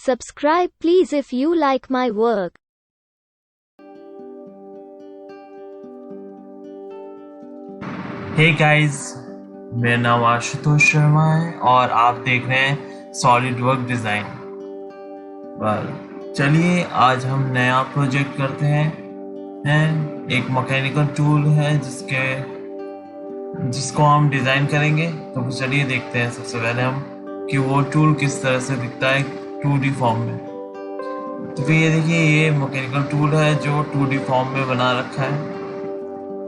subscribe please if you like my work. Hey guys, मेरा नाम आशुतोष शर्मा है और आप देख रहे हैं सॉलिड वर्क डिज़ाइन। चलिए आज हम नया प्रोजेक्ट करते हैं। एक मैकेनिकल टूल है जिसको हम डिज़ाइन करेंगे। तो चलिए देखते हैं सबसे पहले हम कि वो टूल किस तरह से दिखता है 2D फॉर्म में। तो फिर ये देखिए, ये मैकेनिकल टूल है जो 2D फॉर्म में बना रखा है।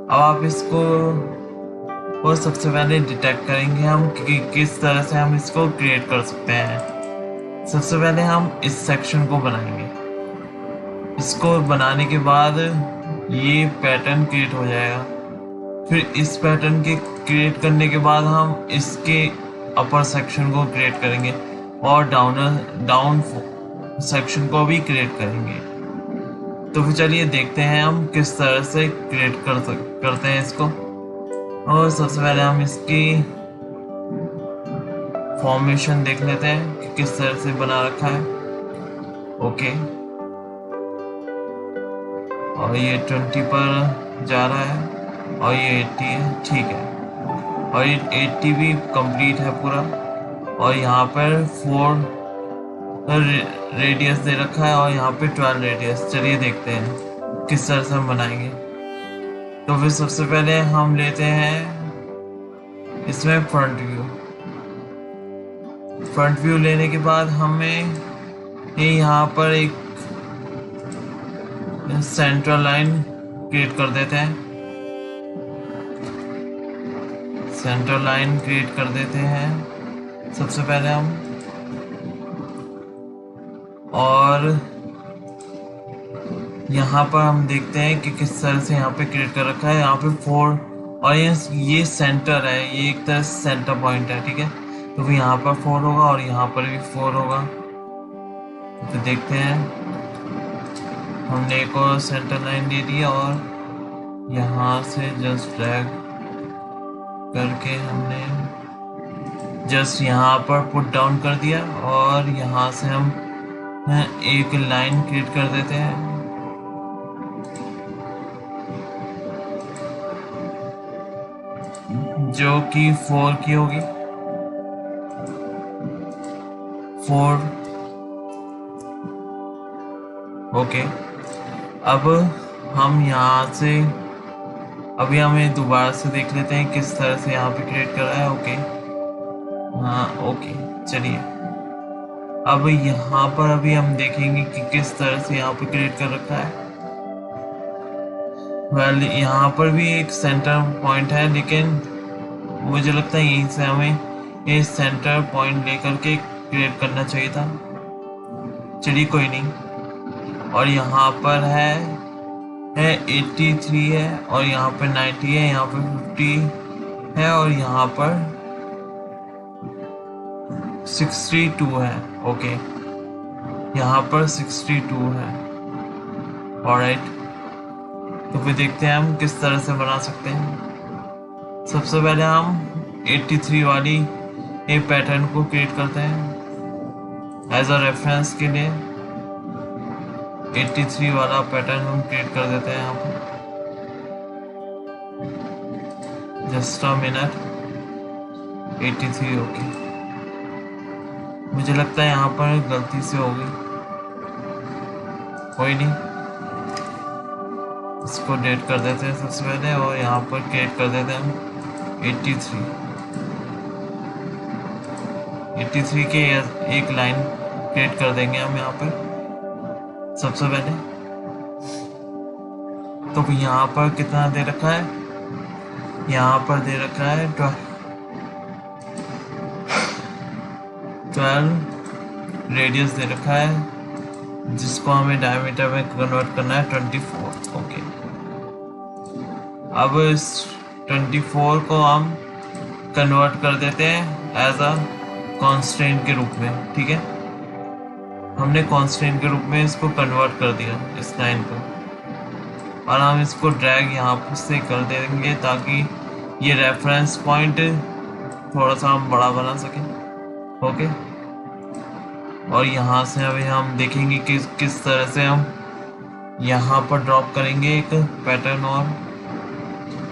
अब आप इसको और सबसे पहले डिटेक्ट करेंगे हम कि किस तरह से हम इसको क्रिएट कर सकते हैं। सबसे पहले हम इस सेक्शन को बनाएंगे। इसको बनाने के बाद ये पैटर्न क्रिएट हो जाएगा। फिर इस पैटर्न के क्रिएट करने के बाद हम इसके अपर सेक्शन को क्रिएट करेंगे और डाउन सेक्शन को भी क्रिएट करेंगे। तो फिर चलिए देखते हैं हम किस तरह से क्रिएट करते हैं इसको। और सबसे पहले हम इसकी फॉर्मेशन देख लेते हैं कि किस तरह से बना रखा है। ओके, और ये 20 पर जा रहा है और ये 80 है, ठीक है। और ये 80 भी कंप्लीट है पूरा। और यहाँ पर 4 रेडियस दे रखा है और यहाँ पे 12 रेडियस। चलिए देखते हैं किस तरह से हम बनाएंगे। तो फिर सबसे पहले हम लेते हैं इसमें फ्रंट व्यू लेने के बाद हमें यहाँ पर एक सेंट्रल लाइन क्रिएट कर देते हैं। सेंट्रल लाइन क्रिएट कर देते हैं सबसे पहले हम। और यहाँ पर हम देखते हैं कि किस तरह से यहाँ पे क्रिएट कर रखा है। यहाँ पे 4 और ये सेंटर है, ये एक तरह से सेंटर पॉइंट है, ठीक है। तो फिर यहाँ पर 4 होगा और यहाँ पर भी 4 होगा। तो देखते हैं, हमने एक और सेंटर लाइन दे दी और यहाँ से जस्ट ड्रैग करके हमने जस्ट यहाँ पर पुट डाउन कर दिया और यहाँ से हम एक लाइन क्रिएट कर देते हैं जो कि 4 की होगी। 4 ओके। अब हम यहाँ से अभी हमें दोबारा से देख लेते हैं किस तरह से यहाँ पे क्रिएट कर रहा है। ओके, हाँ ओके। चलिए अब यहाँ पर अभी हम देखेंगे कि किस तरह से यहाँ पे क्रिएट कर रखा है। यहाँ पर भी एक सेंटर पॉइंट है, लेकिन मुझे लगता है यहीं से हमें ये सेंटर पॉइंट लेकर के क्रिएट करना चाहिए था। चलिए कोई नहीं। और यहाँ पर है 83 है और यहाँ पर 90 है, यहाँ पर 50 है और यहाँ पर 62 है। ओके, यहाँ पर 62 है। ऑलराइट, तो फिर देखते हैं हम किस तरह से बना सकते हैं। सबसे पहले हम 83 वाली एक पैटर्न को क्रिएट करते हैं एज अ रेफरेंस के लिए। 83 वाला पैटर्न हम क्रिएट कर देते हैं यहाँ पर। Just a minute. 83 ओके। मुझे लगता है यहाँ पर गलती से होगी, कोई नहीं। इसको डेट कर देते हैं सबसे पहले और यहाँ पर क्रिएट कर देते हैं हम 83 के एक लाइन क्रिएट कर देंगे हम यहाँ पर सबसे पहले। तो यहाँ पर कितना दे रखा है? यहाँ पर दे रखा है 12 रेडियस दे रखा है, जिसको हमें डायमीटर में कन्वर्ट करना है 24। ओके, अब इस 24 को हम कन्वर्ट कर देते हैं एज अ कॉन्स्टेंट के रूप में, ठीक है। हमने कॉन्स्टेंट के रूप में इसको कन्वर्ट कर दिया इस लाइन को, और हम इसको ड्रैग यहाँ से कर देंगे ताकि ये रेफरेंस पॉइंट थोड़ा सा हम बड़ा बना सकें। ओके, और यहाँ से अभी हम देखेंगे कि किस तरह से हम यहाँ पर ड्रॉप करेंगे एक पैटर्न। और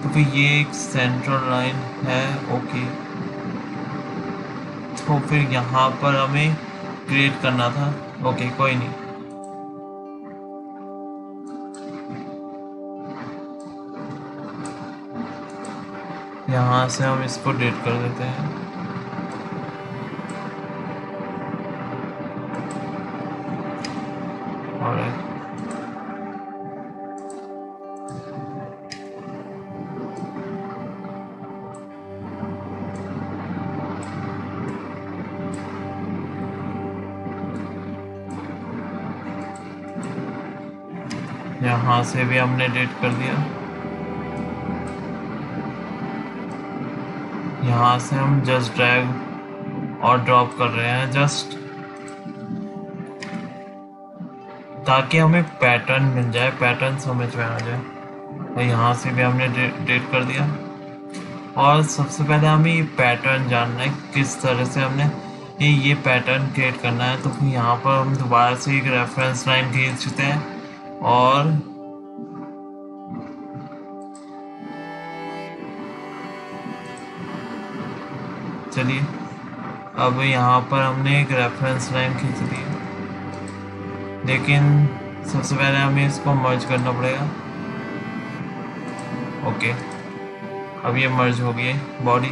तो फिर ये एक सेंट्रल लाइन है। ओके, तो फिर यहाँ पर हमें क्रिएट करना था। ओके, कोई नहीं। यहाँ से हम इसको डिलीट कर देते हैं। ऑलराइट, यहाँ से भी हमने डिलीट कर दिया। यहाँ से हम जस्ट ड्रैग और ड्रॉप कर रहे हैं, जस्ट ताकि हमें पैटर्न मिल जाए, पैटर्न समझ में आ जाए। और यहाँ से भी हमने डिलीट कर दिया। और सबसे पहले हमें ये पैटर्न जानना है, किस तरह से हमने ये पैटर्न क्रिएट करना है। तो फिर यहाँ पर हम दोबारा से एक रेफरेंस लाइन खींचते हैं और चलिए अब यहाँ पर हमने एक रेफरेंस लाइन खींच दी, लेकिन सबसे पहले हमें इसको मर्ज करना पड़ेगा। ओके, अब ये मर्ज हो गई बॉडी,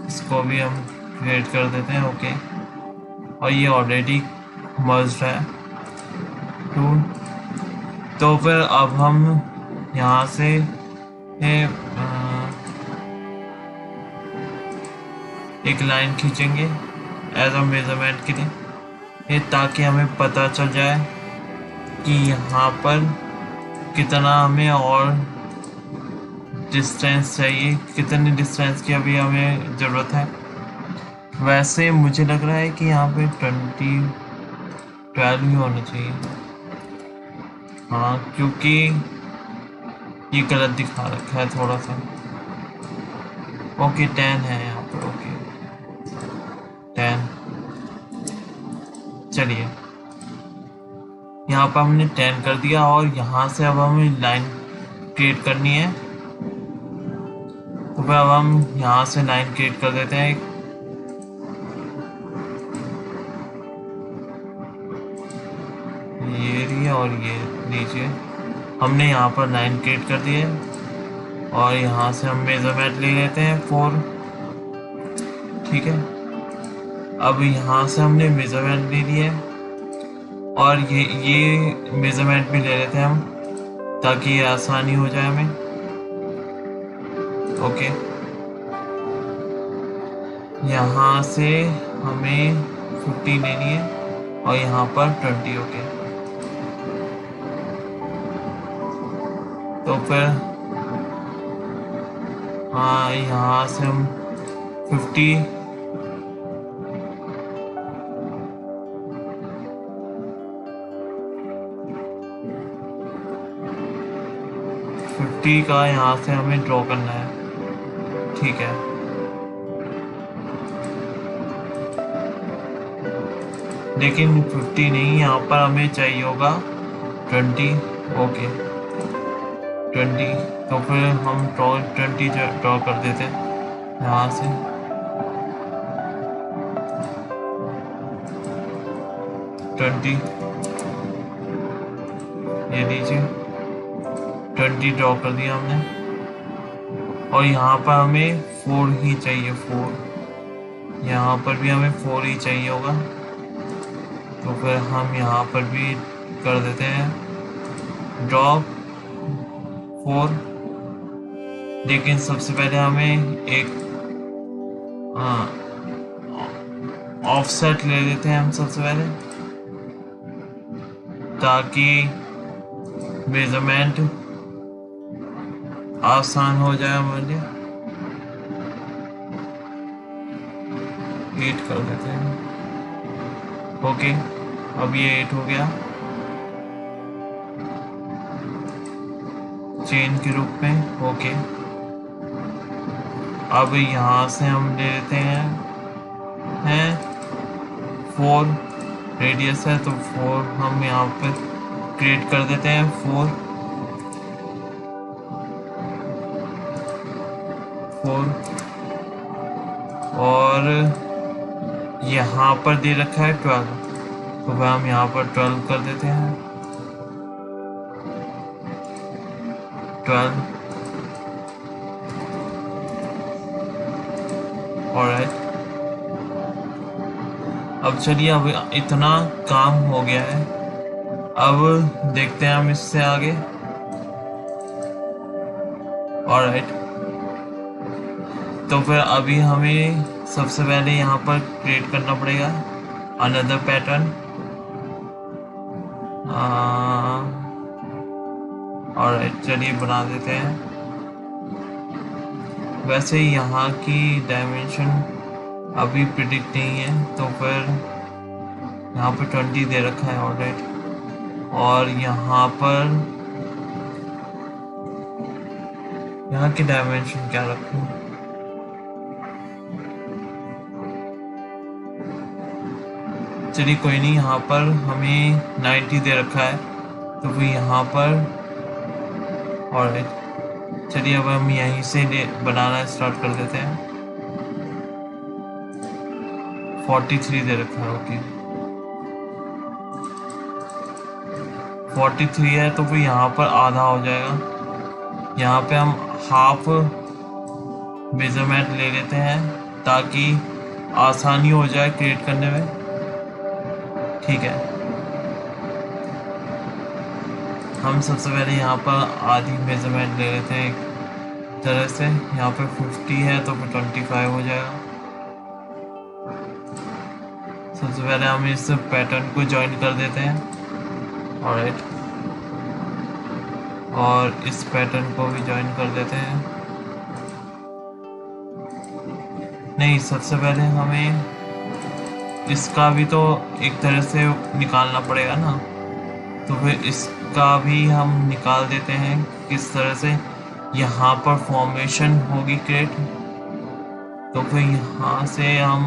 इसको भी हम क्रिएट कर देते हैं। ओके, और ये ऑलरेडी मर्ज है टूल। तो फिर अब हम यहाँ से एक लाइन खींचेंगे एज अ मेजरमेंट के लिए, ताकि हमें पता चल जाए कि यहाँ पर कितना हमें और डिस्टेंस चाहिए, कितनी डिस्टेंस की अभी हमें ज़रूरत है। वैसे मुझे लग रहा है कि यहाँ पे 12 ही होना चाहिए। हाँ, क्योंकि ये गलत दिखा रखा है थोड़ा सा। ओके, 10 है यहाँ पर। ओके, 10। चलिए, यहाँ पर हमने 10 कर दिया और यहाँ से अब हमें लाइन क्रिएट करनी है। तो फिर अब हम यहाँ से लाइन क्रिएट कर देते हैं। ये रही और ये लीजिए, हमने यहाँ पर लाइन क्रिएट कर दी है। और यहाँ से हम मेजरमेंट ले लेते हैं 4। ठीक है, अब यहाँ से हमने मेजरमेंट ले लिया है और ये मेजरमेंट भी ले लेते हैं हम, ताकि ये आसानी हो जाए हमें। ओके, यहाँ से हमें 50 लेनी है और यहाँ पर 20। ओके, तो फिर हाँ, यहाँ से हम 50 का यहाँ से हमें ड्रॉ करना है। ठीक है, लेकिन 50 नहीं, यहाँ पर हमें चाहिए होगा 20। ओके, 20। तो फिर हम 20 ड्रॉ कर देते हैं यहाँ से। ये लीजिए, 20 ड्रॉ कर दिया हमने। और यहाँ पर हमें 4 ही चाहिए, 4। यहाँ पर भी हमें 4 ही चाहिए होगा। तो फिर हम यहाँ पर भी कर देते हैं ड्रॉप 4। लेकिन सबसे पहले हमें एक ऑफसेट ले लेते हैं हम सबसे पहले, ताकि मेजरमेंट आसान हो जाए हमारे लिए। 8 कर देते हैं। ओके, अब ये 8 हो गया चेन के रूप में। ओके, अब यहाँ से हम ले लेते हैं 4 रेडियस है, तो 4 हम यहाँ पे क्रिएट कर देते हैं। 4 और यहाँ पर दे रखा है 12, तो वह हम यहाँ पर 12 कर देते हैं। 12 ऑलराइट। अब चलिए, अब इतना काम हो गया है, अब देखते हैं हम इससे आगे। ऑलराइट, तो फिर अभी हमें सबसे पहले यहाँ पर क्रिएट करना पड़ेगा अनदर पैटर्न। ऑलराइट, चलिए बना देते हैं। वैसे यहाँ की डायमेंशन अभी प्रिडिक्ट नहीं है, तो फिर यहाँ पर 20 दे रखा है। ऑलराइट, और यहाँ पर यहाँ की डायमेंशन क्या रखूँ? चलिए कोई नहीं, यहाँ पर हमें 90 दे रखा है, तो फिर यहाँ पर। ऑलराइट, चलिए अब हम यहीं से बनाना स्टार्ट कर देते हैं। 43 दे रखा है। ओके, 43 है, तो फिर यहाँ पर आधा हो जाएगा। यहाँ पे हम हाफ मेजरमेंट ले लेते हैं ताकि आसानी हो जाए क्रिएट करने में। ठीक है, हम सबसे पहले यहाँ पर आधी मेजरमेंट ले लेते हैं एक तरह से। यहाँ पे 50 है, तो फिर 25 हो जाएगा। सबसे पहले हम इस पैटर्न को ज्वाइन कर देते हैं। ऑलराइट, और इस पैटर्न को भी ज्वाइन कर देते हैं। नहीं, सबसे पहले हमें इसका भी तो एक तरह से निकालना पड़ेगा ना, तो फिर इसका भी हम निकाल देते हैं। किस तरह से यहाँ पर फॉर्मेशन होगी क्रिएट, तो फिर यहाँ से हम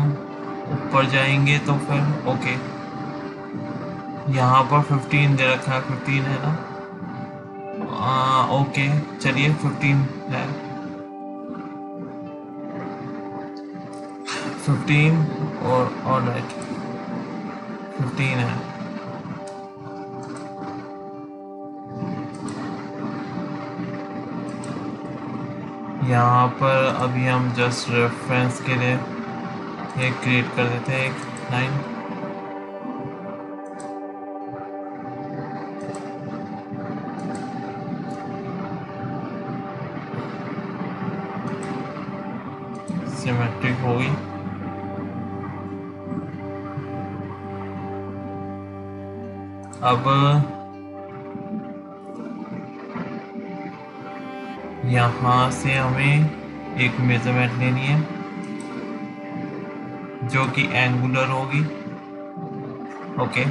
ऊपर जाएंगे, तो फिर ओके, यहाँ पर 15 दे रखा है। 15 है ना? ओके, चलिए 15 है। 15 और ऑलराइट 15 है। यहाँ पर अभी हम जस्ट रेफरेंस के लिए एक क्रिएट कर देते हैं, एक लाइन। सिमेट्रिक होगी। अब यहाँ से हमें एक मेजरमेंट लेनी है जो कि एंगुलर होगी। Okay,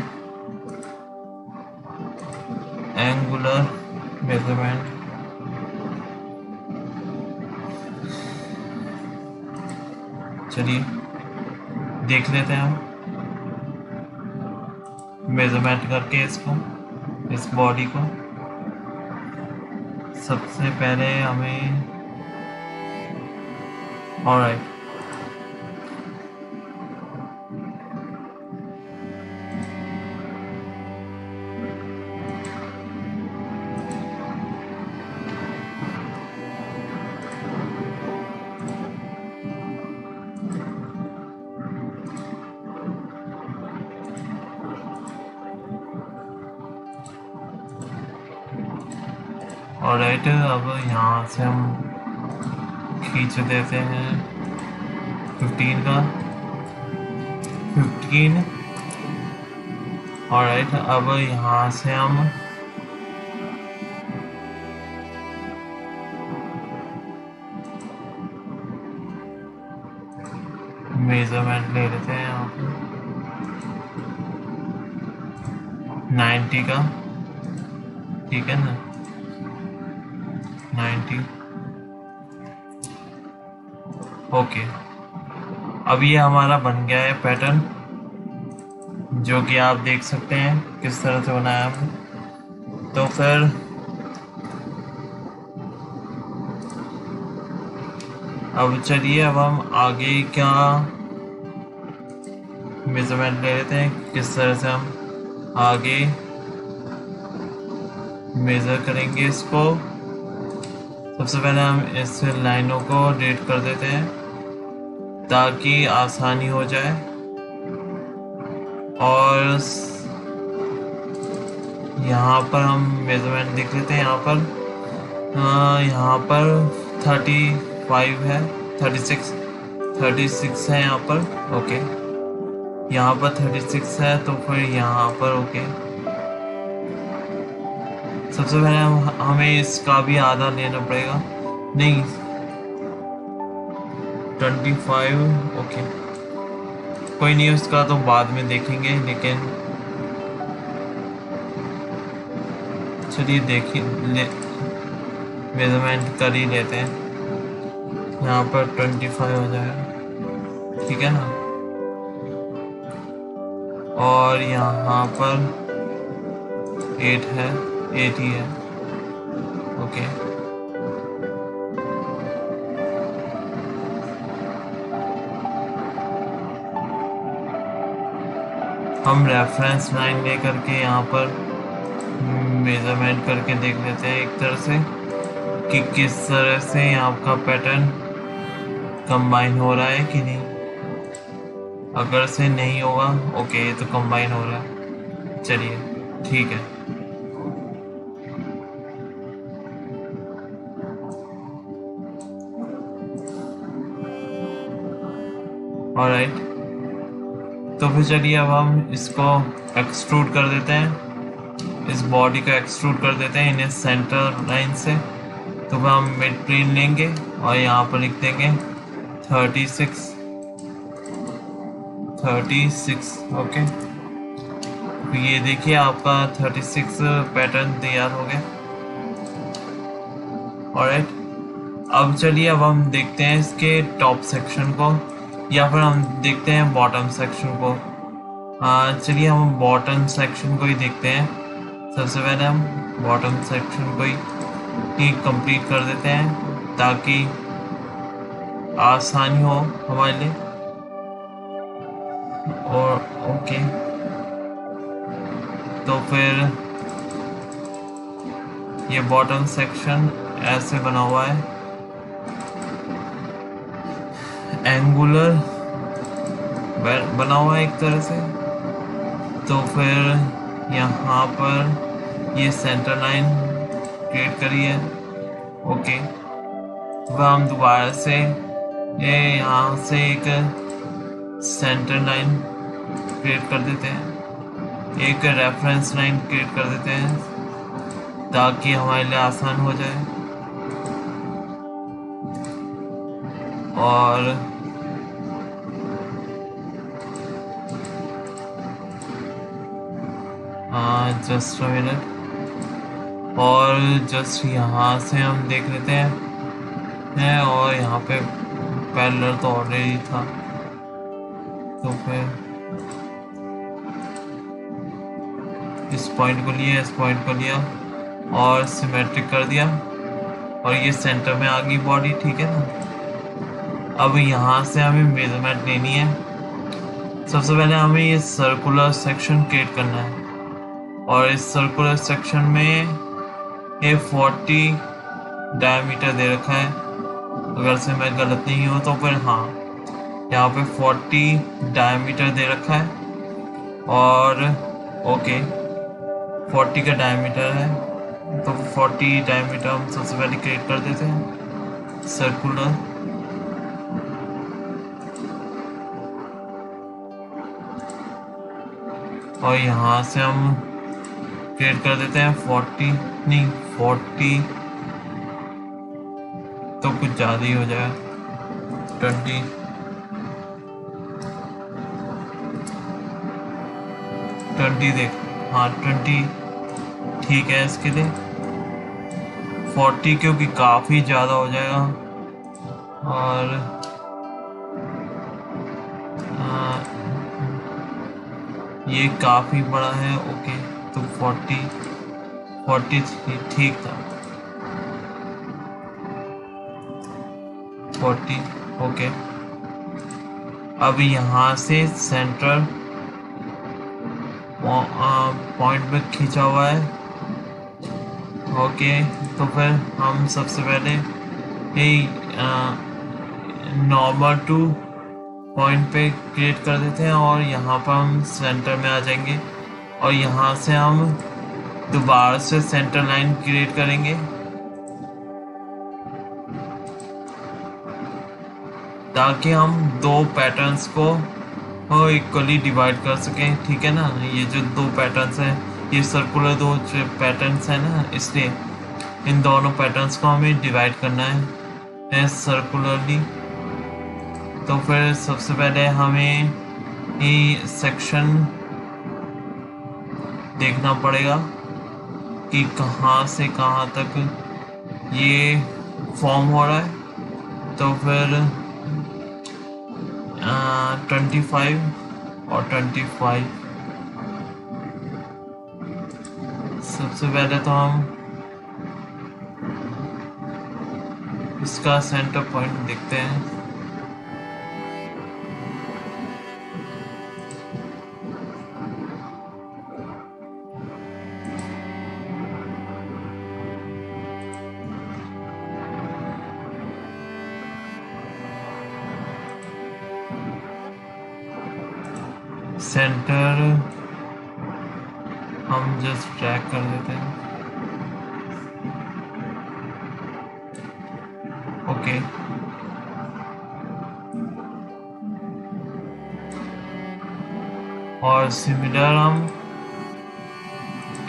angular measurement. चलिए देख लेते हैं हम मेजरमेंट करके इसको, इस बॉडी को। सबसे पहले हमें ऑलराइट, ऑलराइट। अब यहाँ से हम खींच देते हैं 15 का 15। ऑलराइट, अब यहाँ से हम मेजरमेंट ले लेते हैं यहाँ पे 90 का। ठीक है ना? 90। ओके, अब ये हमारा बन गया है पैटर्न। जो कि आप देख सकते हैं किस तरह से बनाया हमने। तो फिर अब चलिए, अब हम आगे क्या मेजरमेंट ले लेते हैं, किस तरह से हम आगे मेजर करेंगे इसको। सबसे पहले हम इस लाइनों को डिलीट कर देते हैं ताकि आसानी हो जाए, और यहाँ पर हम मेजरमेंट देख लेते हैं। यहाँ पर 35 है, 36 है यहाँ पर। ओके, यहाँ पर 36 है, तो फिर यहाँ पर ओके। सबसे पहले हमें इसका भी आधा लेना पड़ेगा, नहीं 25। ओके, कोई नहीं, उसका तो बाद में देखेंगे, लेकिन चलिए देखिए मेजरमेंट कर ही लेते हैं। यहाँ पर 25 हो जाएगा, ठीक है ना। और यहाँ पर 8 है, 8 ही है। ओके, हम रेफरेंस लाइन लेकर के यहाँ पर मेजरमेंट करके देख लेते हैं एक तरह से कि किस तरह से आपका पैटर्न कंबाइन हो रहा है कि नहीं। अगर से नहीं होगा, ओके, ये तो कंबाइन हो रहा है, चलिए ठीक है। ऑलराइट, तो फिर चलिए अब हम इसको एक्सट्रूड कर देते हैं, इस बॉडी को एक्सट्रूड कर देते हैं इन्हें सेंटर लाइन से। तो फिर हम मिड प्लेन लेंगे और यहाँ पर लिख देंगे 36। ओके, तो ये देखिए आपका 36 पैटर्न तैयार हो गया। ऑलराइट, अब चलिए, अब हम देखते हैं इसके टॉप सेक्शन को, या फिर हम देखते हैं बॉटम सेक्शन को। चलिए हम बॉटम सेक्शन को ही देखते हैं। सबसे पहले हम बॉटम सेक्शन को ही कंप्लीट कर देते हैं ताकि आसानी हो हमारे लिए। और ओके, तो फिर ये बॉटम सेक्शन ऐसे बना हुआ है, एंगुलर बना हुआ है एक तरह से। तो फिर यहाँ पर ये सेंटर लाइन क्रिएट करी है। ओके, तो हम दोबारा से ये यहाँ से एक सेंटर लाइन क्रिएट कर देते हैं, एक रेफरेंस लाइन क्रिएट कर देते हैं ताकि हमारे लिए आसान हो जाए। और जस्ट अ मिनट, और जस्ट यहाँ से हम देख लेते हैं, और यहाँ पे पैरेलल तो ऑलरेडी था, तो फिर इस पॉइंट को लिया, इस पॉइंट को लिया और सिमेट्रिक कर दिया, और ये सेंटर में आ गई बॉडी, ठीक है ना। अब यहाँ से हमें मेजरमेंट लेनी है। सबसे पहले हमें ये सर्कुलर सेक्शन क्रिएट करना है, और इस सर्कुलर सेक्शन में ये 40 डायमीटर दे रखा है, अगर से मैं गलत नहीं हूँ तो फिर हाँ, यहाँ पे 40 डायमीटर दे रखा है। और ओके, 40 का डायमीटर है, तो 40 डायमीटर हम सबसे पहले क्रिएट कर देते हैं सर्कुलर। और यहाँ से हम क्रिएट कर देते हैं 40 तो कुछ ज़्यादा ही हो जाएगा, 20 देख, हाँ 20 ठीक है इसके लिए। 40 क्योंकि काफ़ी ज़्यादा हो जाएगा, और ये काफ़ी बड़ा है। ओके, तो 43 ठीक था। 40 ओके। अब यहाँ से सेंट्रल पॉइंट पे खींचा हुआ है। ओके, तो फिर हम सबसे पहले नॉर्मल टू पॉइंट पे क्रिएट कर देते हैं और यहाँ पर हम सेंटर में आ जाएंगे और यहाँ से हम दोबारा से सेंटर लाइन क्रिएट करेंगे ताकि हम दो पैटर्न्स को इक्वली डिवाइड कर सकें। ठीक है ना, ये जो दो पैटर्न्स हैं, ये सर्कुलर दो पैटर्न्स हैं ना, इसलिए इन दोनों पैटर्न्स को हमें डिवाइड करना है सर्कुलरली। तो फिर सबसे पहले हमें ये सेक्शन देखना पड़ेगा कि कहाँ से कहाँ तक ये फॉर्म हो रहा है। तो फिर 25 और 25 सबसे पहले तो हम इसका सेंटर पॉइंट देखते हैं। सेंटर हम जस्ट ट्रैक कर देते हैं। ओके, और सिमिलर हम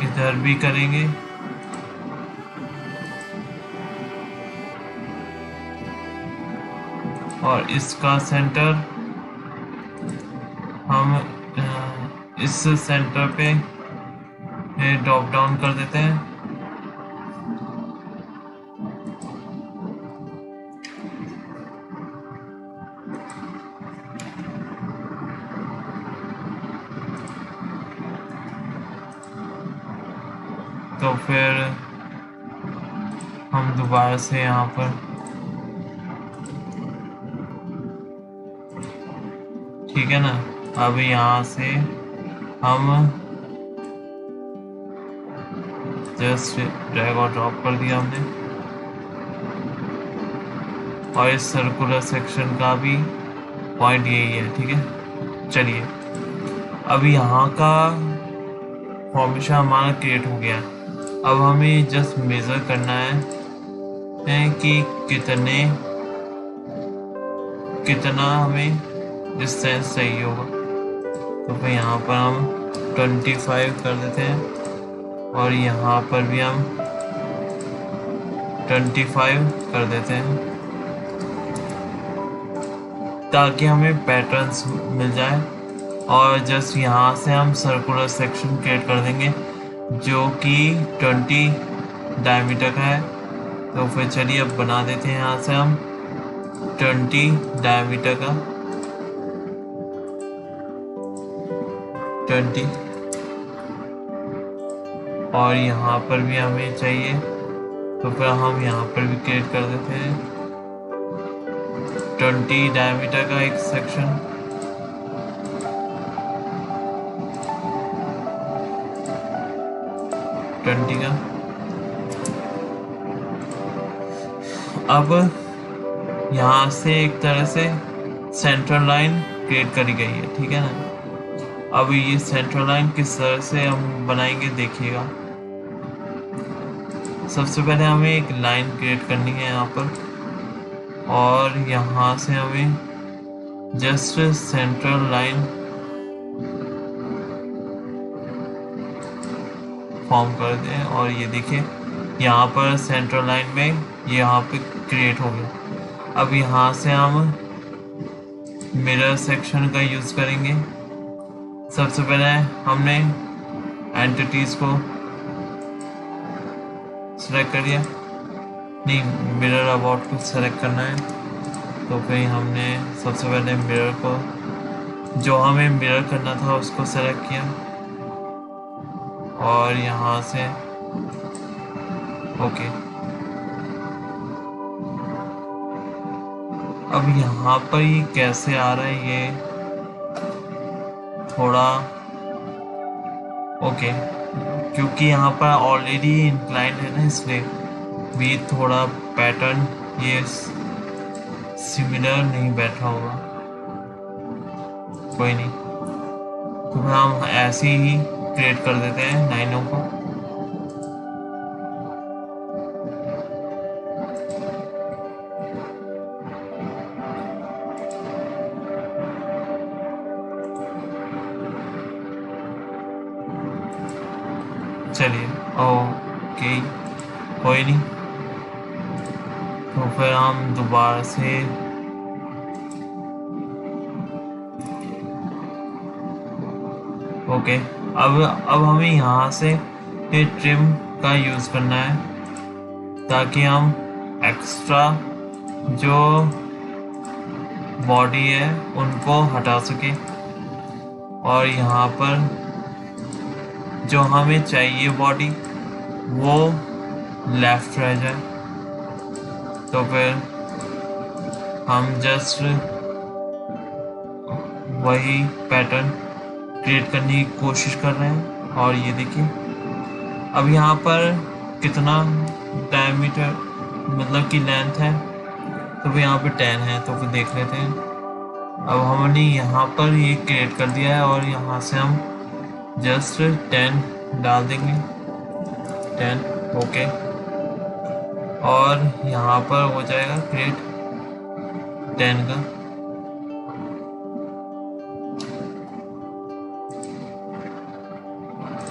इधर भी करेंगे। और इसका सेंटर हम इस सेंटर पे ड्रॉप डाउन कर देते हैं। तो फिर हम दोबारा से यहाँ पर ठीक है ना, अब यहाँ से हम जस्ट ड्रैग और ड्रॉप कर दिया हमने। और इस सर्कुलर सेक्शन का भी पॉइंट यही है। ठीक है, चलिए अब यहाँ का फॉर्मेशन हमारा क्रिएट हो गया। अब हमें जस्ट मेजर करना है कि कितना हमें डिस्टेंस चाहिए होगा। तो फिर यहाँ पर हम 25 कर देते हैं और यहाँ पर भी हम 25 कर देते हैं ताकि हमें पैटर्न्स मिल जाए। और जस्ट यहाँ से हम सर्कुलर सेक्शन क्रिएट कर देंगे जो कि 20 डायमीटर का है। तो फिर चलिए अब बना देते हैं यहाँ से हम 20 डायमीटर का 20। और यहाँ पर भी हमें चाहिए तो फिर हम यहाँ पर भी क्रिएट कर देते हैं 20 डायमीटर का एक सेक्शन। का अब यहाँ से एक तरह से सेंट्रल लाइन क्रिएट करी गई है। ठीक है ना, अब ये सेंट्रल लाइन किस तरह से हम बनाएंगे देखिएगा। सबसे पहले हमें एक लाइन क्रिएट करनी है यहाँ पर और यहाँ से हमें जस्ट सेंट्रल लाइन फॉर्म कर दें। और ये देखिए यहाँ पर सेंट्रल लाइन में यहाँ पे क्रिएट हो गया। अब यहाँ से हम मिरर सेक्शन का यूज़ करेंगे। सबसे पहले हमने एंटिटीज़ को सेलेक्ट कर दिया, नहीं मिरर अबाउट को सेलेक्ट करना है। तो फिर हमने सबसे पहले मिरर को जो हमें मिरर करना था उसको सेलेक्ट किया और यहाँ से ओके। अब यहाँ पर ये कैसे आ रहा है ये थोड़ा ओके, क्योंकि यहाँ पर ऑलरेडी इंक्लाइंड है ना, इसलिए भी थोड़ा पैटर्न ये सिमिलर नहीं बैठा होगा। कोई नहीं, तो फिर हम ऐसे ही क्रिएट कर देते हैं लाइनों को। चलिए ओके, कोई नहीं, तो फिर हम दोबारा से ओके। अब हमें यहाँ से ये ट्रिम का यूज़ करना है ताकि हम एक्स्ट्रा जो बॉडी है उनको हटा सके और यहाँ पर जो हमें चाहिए बॉडी वो लेफ्ट रह जाए। तो फिर हम जस्ट वही पैटर्न क्रिएट करने की कोशिश कर रहे हैं। और ये देखिए अब यहाँ पर कितना डायमीटर मतलब कि लेंथ है, तो फिर यहाँ पे 10 है, तो फिर देख लेते हैं। अब हमने यहाँ पर ये क्रिएट कर दिया है और यहाँ से हम जस्ट 10 डाल देंगे, 10 ओके। और यहाँ पर हो जाएगा क्रिएट 10 का।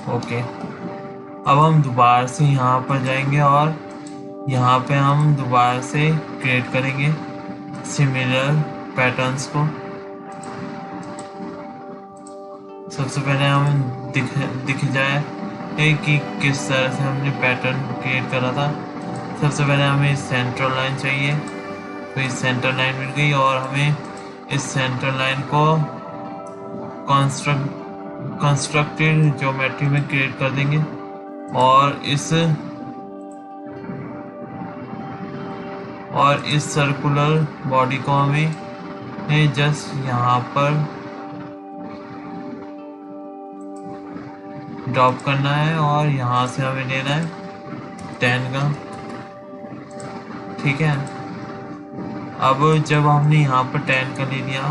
ओके, अब हम दोबारा से यहाँ पर जाएंगे और यहाँ पे हम दोबारा से क्रिएट करेंगे सिमिलर पैटर्न्स को। सबसे पहले हमें दिख जाए कि किस तरह से हमने पैटर्न क्रिएट करा था। सबसे पहले हमें सेंटर लाइन चाहिए, तो इस सेंटर लाइन मिल गई और हमें इस सेंटर लाइन को कंस्ट्रक्टेड ज्योमेट्री में क्रिएट कर देंगे और इस सर्कुलर बॉडी को हमें जस्ट यहाँ पर ड्रॉप करना है और यहाँ से हमें लेना है 10 का, ठीक है। अब जब हमने यहाँ पर 10 का ले लिया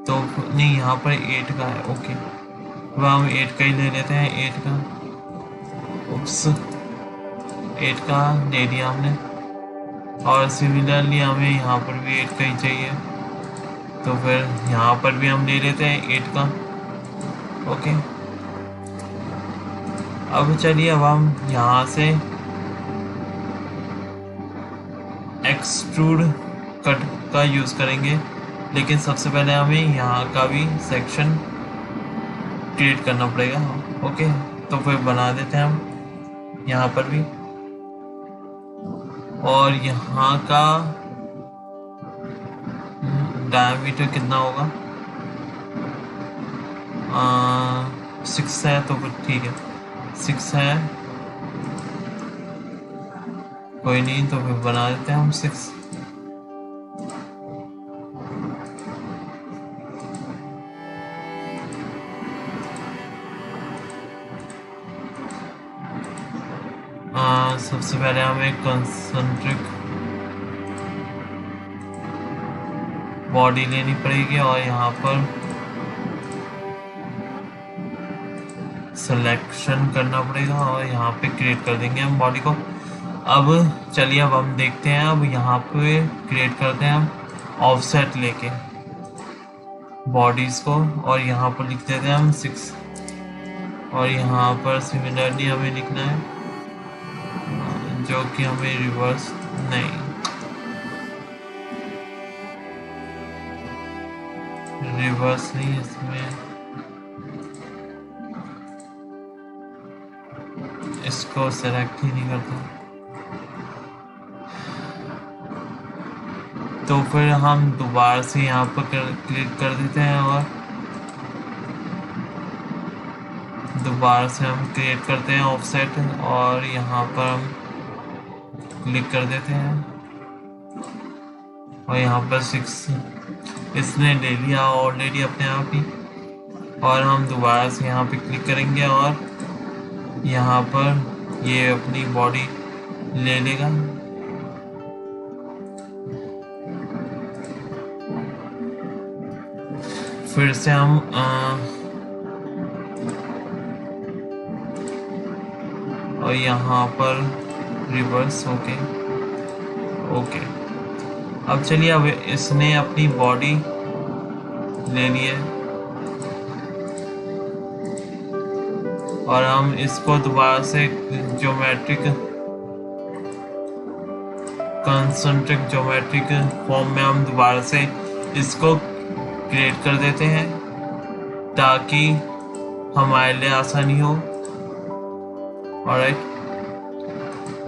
तो नहीं, यहाँ पर 8 का है, ओके। अब हम 8 का ही ले लेते हैं, 8 का, उप्स 8 का ले लिया हमने। और सिमिलरली हमें यहाँ पर भी 8 का ही चाहिए, तो फिर यहाँ पर भी हम ले लेते हैं 8 का, ओके। अब चलिए अब हम यहाँ से एक्सट्रूड कट का यूज़ करेंगे, लेकिन सबसे पहले हमें यहाँ का भी सेक्शन क्रिएट करना पड़ेगा, ओके। तो फिर बना देते हैं हम यहाँ पर भी। और यहाँ का डायमीटर कितना होगा, 6 है, तो फिर ठीक है, 6 है, कोई नहीं, तो फिर बना देते हैं हम 6। सबसे पहले हमें कंसंट्रिक बॉडी लेनी पड़ेगी और यहाँ पर सिलेक्शन करना पड़ेगा और यहाँ पे क्रिएट कर देंगे हम बॉडी को। अब चलिए अब हम देखते हैं, अब यहाँ पे क्रिएट करते हैं हम ऑफसेट लेके बॉडीज को और यहाँ पर लिख देते हैं हम 6। और यहाँ पर सिमिलरली हमें लिखना है जो कि हमें रिवर्स नहीं, रिवर्स नहीं, इसमें इसको सेलेक्ट ही नहीं करता। तो फिर हम दोबारा से यहाँ पर क्लिक कर देते हैं और दोबारा से हम क्रिएट करते हैं ऑफसेट और यहाँ पर हम क्लिक कर देते हैं और यहाँ पर 6 इसने ले लिया ऑलरेडी अपने आप ही। और हम दोबारा से यहाँ पे क्लिक करेंगे और यहाँ पर ये अपनी बॉडी ले लेगा। फिर से हम और यहाँ पर रिवर्स ओके। अब चलिए, अब इसने अपनी बॉडी ले ली है और हम इसको दोबारा से कंसेंट्रिक ज्योमेट्रिक फॉर्म में हम दोबारा से इसको क्रिएट कर देते हैं ताकि हमारे लिए आसानी हो। ऑलराइट,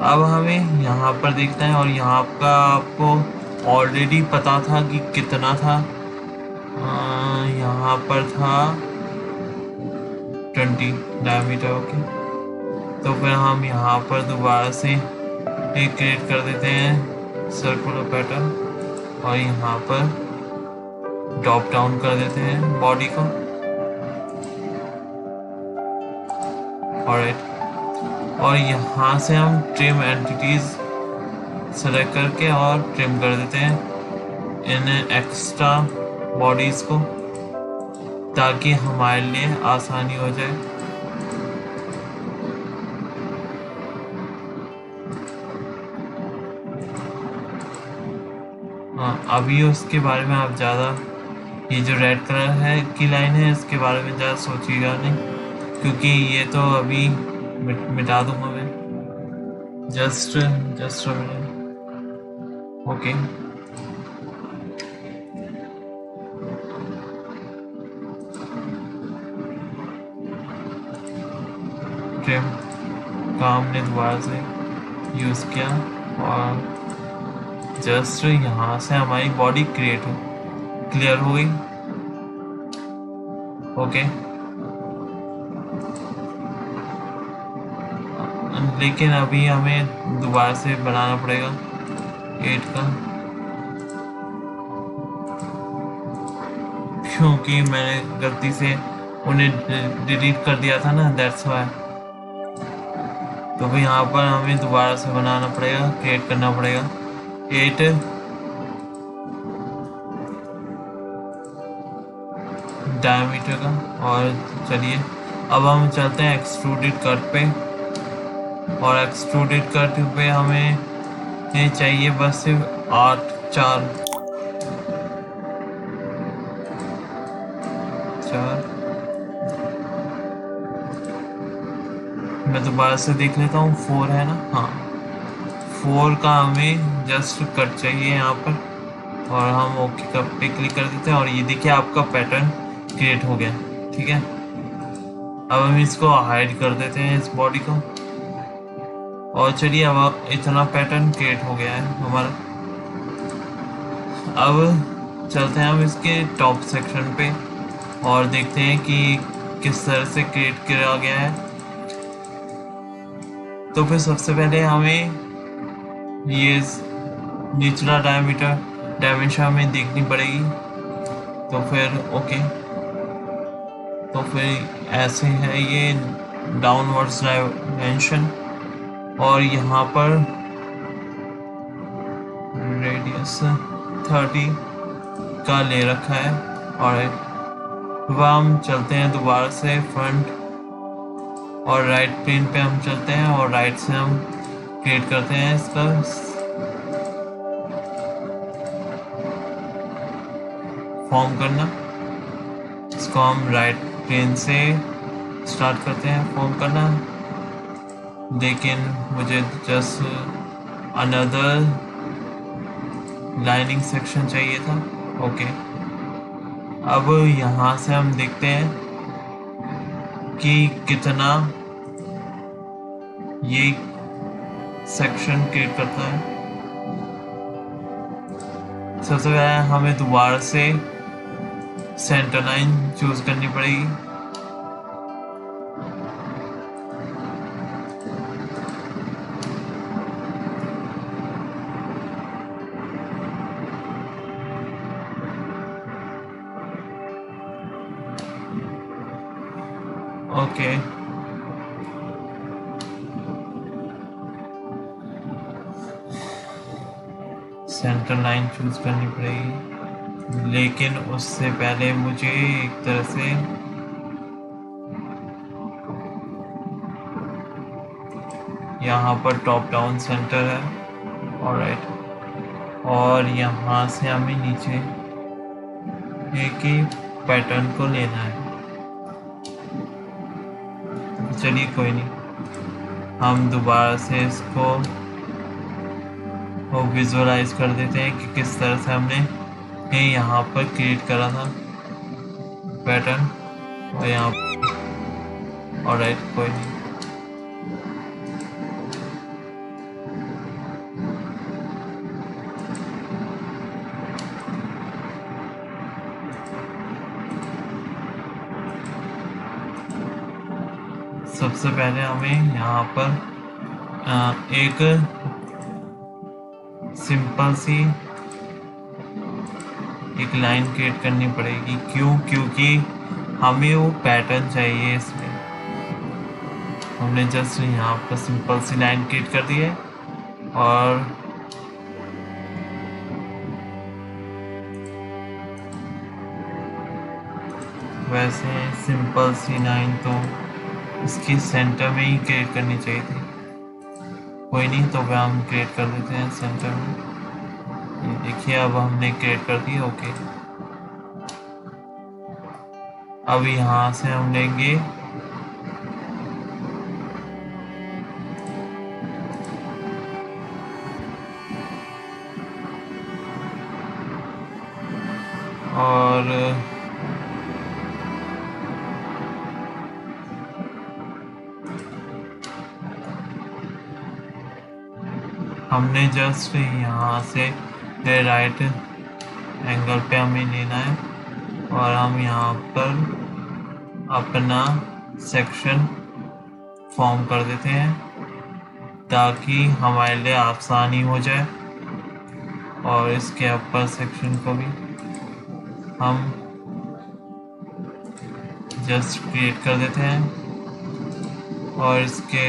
अब हमें यहाँ पर देखना है और यहाँ का आपको ऑलरेडी पता था कि कितना था। यहाँ पर था 20 डायमीटर। ओके, तो फिर हम यहाँ पर दोबारा से एक क्रिएट कर देते हैं सर्कुलर पैटर्न और यहाँ पर ड्रॉप डाउन कर देते हैं बॉडी को। ऑलराइट, और यहाँ से हम ट्रिम एंटिटीज सेलेक्ट करके और ट्रिम कर देते हैं इन एक्स्ट्रा बॉडीज को ताकि हमारे लिए आसानी हो जाए। हाँ, अभी उसके बारे में आप ज़्यादा, ये जो रेड कलर है की लाइन है इसके बारे में ज़्यादा सोचिएगा नहीं, क्योंकि ये तो अभी मिटा दूंगा मैं। Just okay. ट्रिम का हमने दोबारा से यूज़ किया और जस्ट यहाँ से हमारी बॉडी क्लियर हो गई। ओके, लेकिन अभी हमें दोबारा से बनाना पड़ेगा 8 का, क्योंकि मैंने गलती से उन्हें डिलीट कर दिया था ना, दैट्स व्हाई। तो भी यहाँ पर हमें दोबारा से बनाना पड़ेगा, क्रिएट करना पड़ेगा 8 डायमीटर का। और चलिए अब हम चलते हैं एक्सट्रूडेड कट पे, और एक्सट्रूडेड कट पे हमें ये चाहिए बस सिर्फ 4 मैं दोबारा से देख लेता हूँ, 4 है ना। हाँ, 4 का हमें जस्ट कट चाहिए यहाँ पर और हम ओके का पे क्लिक कर देते हैं और ये देखिए आपका पैटर्न क्रिएट हो गया। ठीक है, अब हम इसको हाइड कर देते हैं इस बॉडी को और चलिए अब इतना पैटर्न क्रिएट हो गया है हमारा। अब चलते हैं हम इसके टॉप सेक्शन पे और देखते हैं कि किस तरह से क्रिएट किया गया है। तो फिर सबसे पहले हमें ये निचला डायमेंशन हमें देखनी पड़ेगी। तो फिर ओके, तो फिर ऐसे है ये डाउनवर्ड्स डायमेंशन और यहाँ पर रेडियस 30 का ले रखा है। और वह हम चलते हैं दोबारा से फ्रंट और राइट प्लेन पे हम चलते हैं और राइट से हम क्रिएट करते हैं इसका फॉर्म करना। इसको हम राइट प्लेन से स्टार्ट करते हैं फॉर्म करना, लेकिन मुझे जस्ट अनदर लाइनिंग सेक्शन चाहिए था। ओके, अब यहाँ से हम देखते हैं कि कितना ये सेक्शन क्रिएट करता है। सबसे पहले हमें दोबारा से सेंटर लाइन चूज करनी पड़ेगी ओके, सेंटर लाइन चूज करनी पड़ेगी, लेकिन उससे पहले मुझे एक तरह से यहाँ पर टॉप डाउन सेंटर है। ऑलराइट, और यहाँ से हमें नीचे एक ही पैटर्न को लेना है। चलिए कोई नहीं, हम दोबारा से इसको विजुअलाइज कर देते हैं कि किस तरह से हमने यहाँ पर क्रिएट करा था पैटर्न, और यहाँ। ऑलराइट, कोई नहीं। सबसे पहले हमें यहाँ पर एक सिंपल सी एक लाइन क्रिएट करनी पड़ेगी। क्यों? क्योंकि हमें वो पैटर्न चाहिए इसमें। हमने जस्ट यहाँ पर सिंपल सी लाइन क्रिएट कर दी है, और वैसे सिंपल सी लाइन तो इसकी सेंटर में ही क्रिएट करनी चाहिए थी। कोई नहीं, तो वह हम क्रिएट कर देते हैं सेंटर में। ये देखिए, अब हमने क्रिएट कर दी। ओके, अब यहाँ से हम लेंगे और हमने जस्ट यहाँ से राइट एंगल पे हमें लेना है, और हम यहाँ पर अपना सेक्शन फॉर्म कर देते हैं ताकि हमारे लिए आसानी हो जाए। और इसके अपर सेक्शन को भी हम जस्ट क्रिएट कर देते हैं, और इसके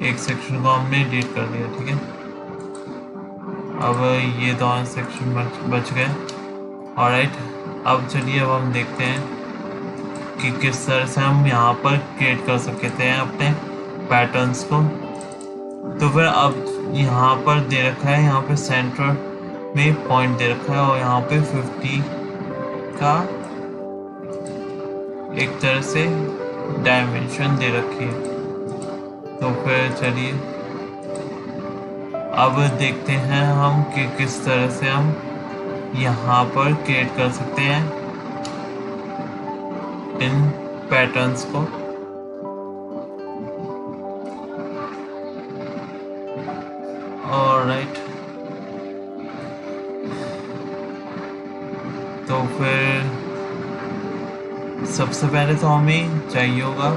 एक सेक्शन को हमने डिलीट कर दिया। ठीक है, अब ये दोनों सेक्शन बच गए। ऑलराइट, अब चलिए अब हम देखते हैं कि किस तरह से हम यहाँ पर क्रिएट कर सकते हैं अपने पैटर्न्स को। तो फिर अब यहाँ पर दे रखा है, यहाँ पे सेंटर में पॉइंट दे रखा है, और यहाँ पे 50 का एक तरह से डायमेंशन दे रखी है। तो फिर चलिए अब देखते हैं हम कि किस तरह से हम यहाँ पर क्रिएट कर सकते हैं इन पैटर्न्स को। ऑलराइट, तो फिर सबसे पहले तो हमें चाहिए होगा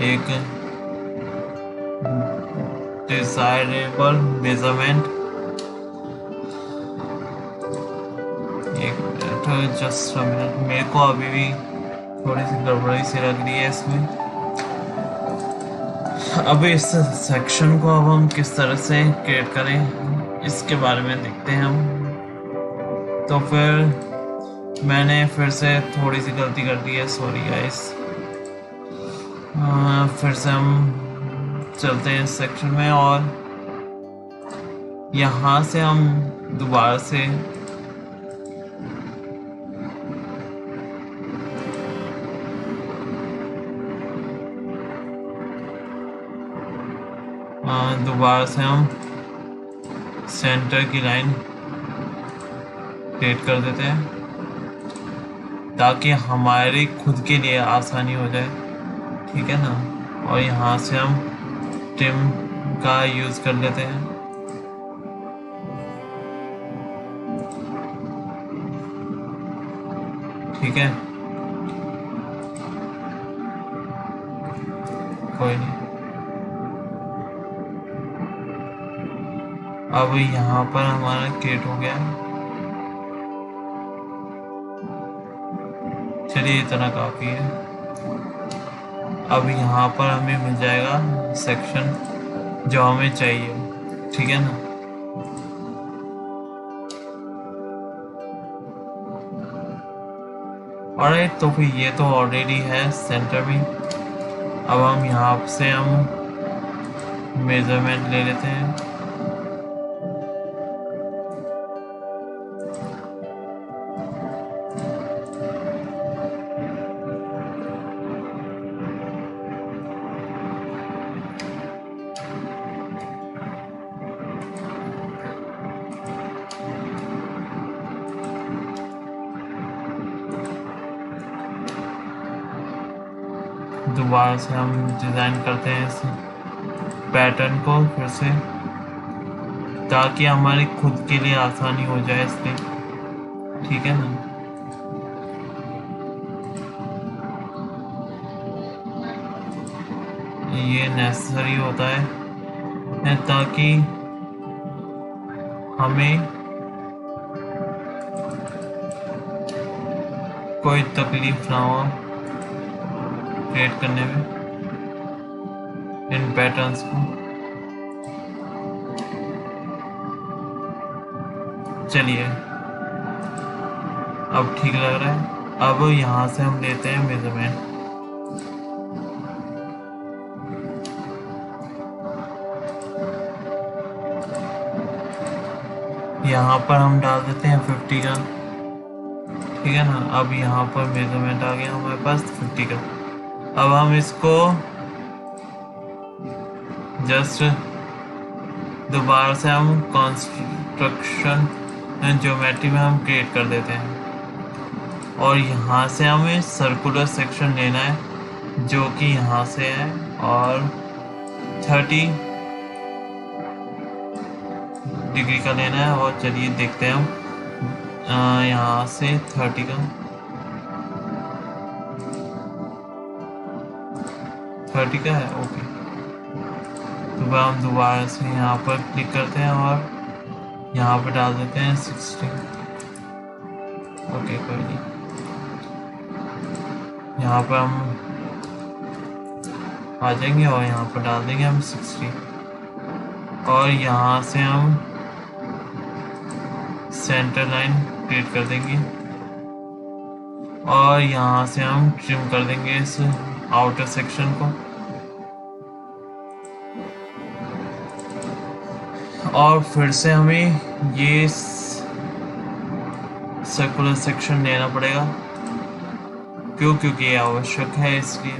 एक डिजायरेबल मेजरमेंट। एक जस्ट मिनट, मेरे को अभी भी थोड़ी सी गड़बड़ी सी लग रही है इसमें। अब इस सेक्शन को अब हम किस तरह से क्रिएट करें इसके बारे में देखते हैं हम। तो फिर मैंने फिर से थोड़ी सी गलती कर दी है, सॉरी गाइस। फिर से हम चलते हैं इस सेक्शन में, और यहाँ से हम दोबारा से हम सेंटर की लाइन क्रिएट कर देते हैं ताकि हमारी खुद के लिए आसानी हो जाए। ठीक है ना, और यहाँ से हम ट्रिम का यूज कर लेते हैं। ठीक है, कोई नहीं। अब यहाँ पर हमारा क्रिएट हो गया। चलिए इतना काफ़ी है। अब यहाँ पर हमें मिल जाएगा सेक्शन जो हमें चाहिए, ठीक है ना। और तो फिर ये तो ऑलरेडी है सेंटर में। अब हम यहाँ से मेजरमेंट ले लेते हैं। दोबारा से हम डिज़ाइन करते हैं इस पैटर्न को फिर से, ताकि हमारी खुद के लिए आसानी हो जाए इसलिए, ठीक है ना। ये नेसेसरी होता है ताकि हमें कोई तकलीफ ना हो क्रिएट करने में इन पैटर्न्स को। चलिए अब ठीक लग रहा है। अब यहाँ से हम लेते हैं मेजरमेंट। यहाँ पर हम डाल देते हैं 50 का, ठीक है ना। अब यहाँ पर मेजरमेंट आ गया हमारे पास 50 का। अब हम इसको जस्ट दोबारा से हम कंस्ट्रक्शन ज्योमेट्री में हम क्रिएट कर देते हैं। और यहाँ से हमें सर्कुलर सेक्शन लेना है जो कि यहाँ से है, और 30 डिग्री का लेना है। और चलिए देखते हैं हम यहाँ से 30 का 30 का है, ओके। तो वह हम दोबारा से यहाँ पर क्लिक करते हैं और यहाँ पर डाल देते हैं 60, ओके कोई नहीं। यहाँ पर हम आ जाएंगे और यहाँ पर डाल देंगे हम 60, और यहाँ से हम सेंटर लाइन क्रिएट कर देंगे, और यहाँ से हम ट्रिम कर देंगे इस आउटर सेक्शन को। और फिर से हमें ये सर्कुलर सेक्शन लेना पड़ेगा, क्योंकि ये आवश्यक है, इसलिए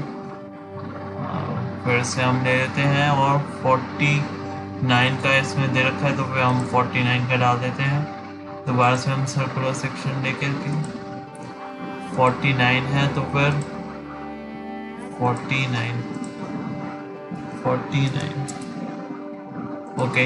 फिर से हम ले लेते हैं। और 49 का इसमें दे रखा है, तो फिर हम 49 का डाल देते हैं। दोबारा से हम सर्कुलर सेक्शन लेकर के 49 है, तो फिर 49 ओके।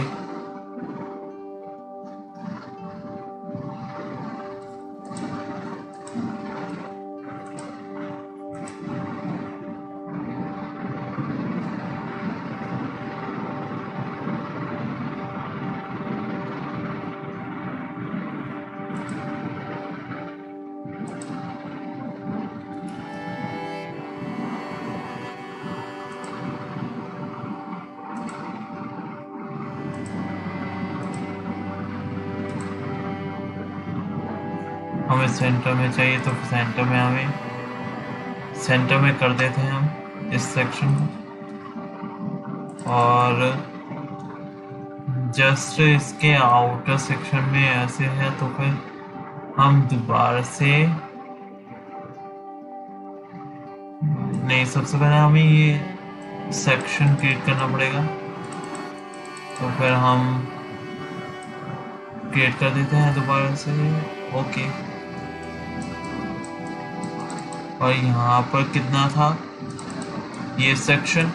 हमें सेंटर में चाहिए, तो सेंटर में हमें सेंटर में कर देते हैं हम इस सेक्शन को। और जस्ट इसके आउटर सेक्शन में ऐसे है, तो फिर हम दोबारा से नहीं, सबसे पहले हमें ये सेक्शन क्रिएट करना पड़ेगा। तो फिर हम क्रिएट कर देते हैं दोबारा से, ओके। और यहाँ पर कितना था ये सेक्शन,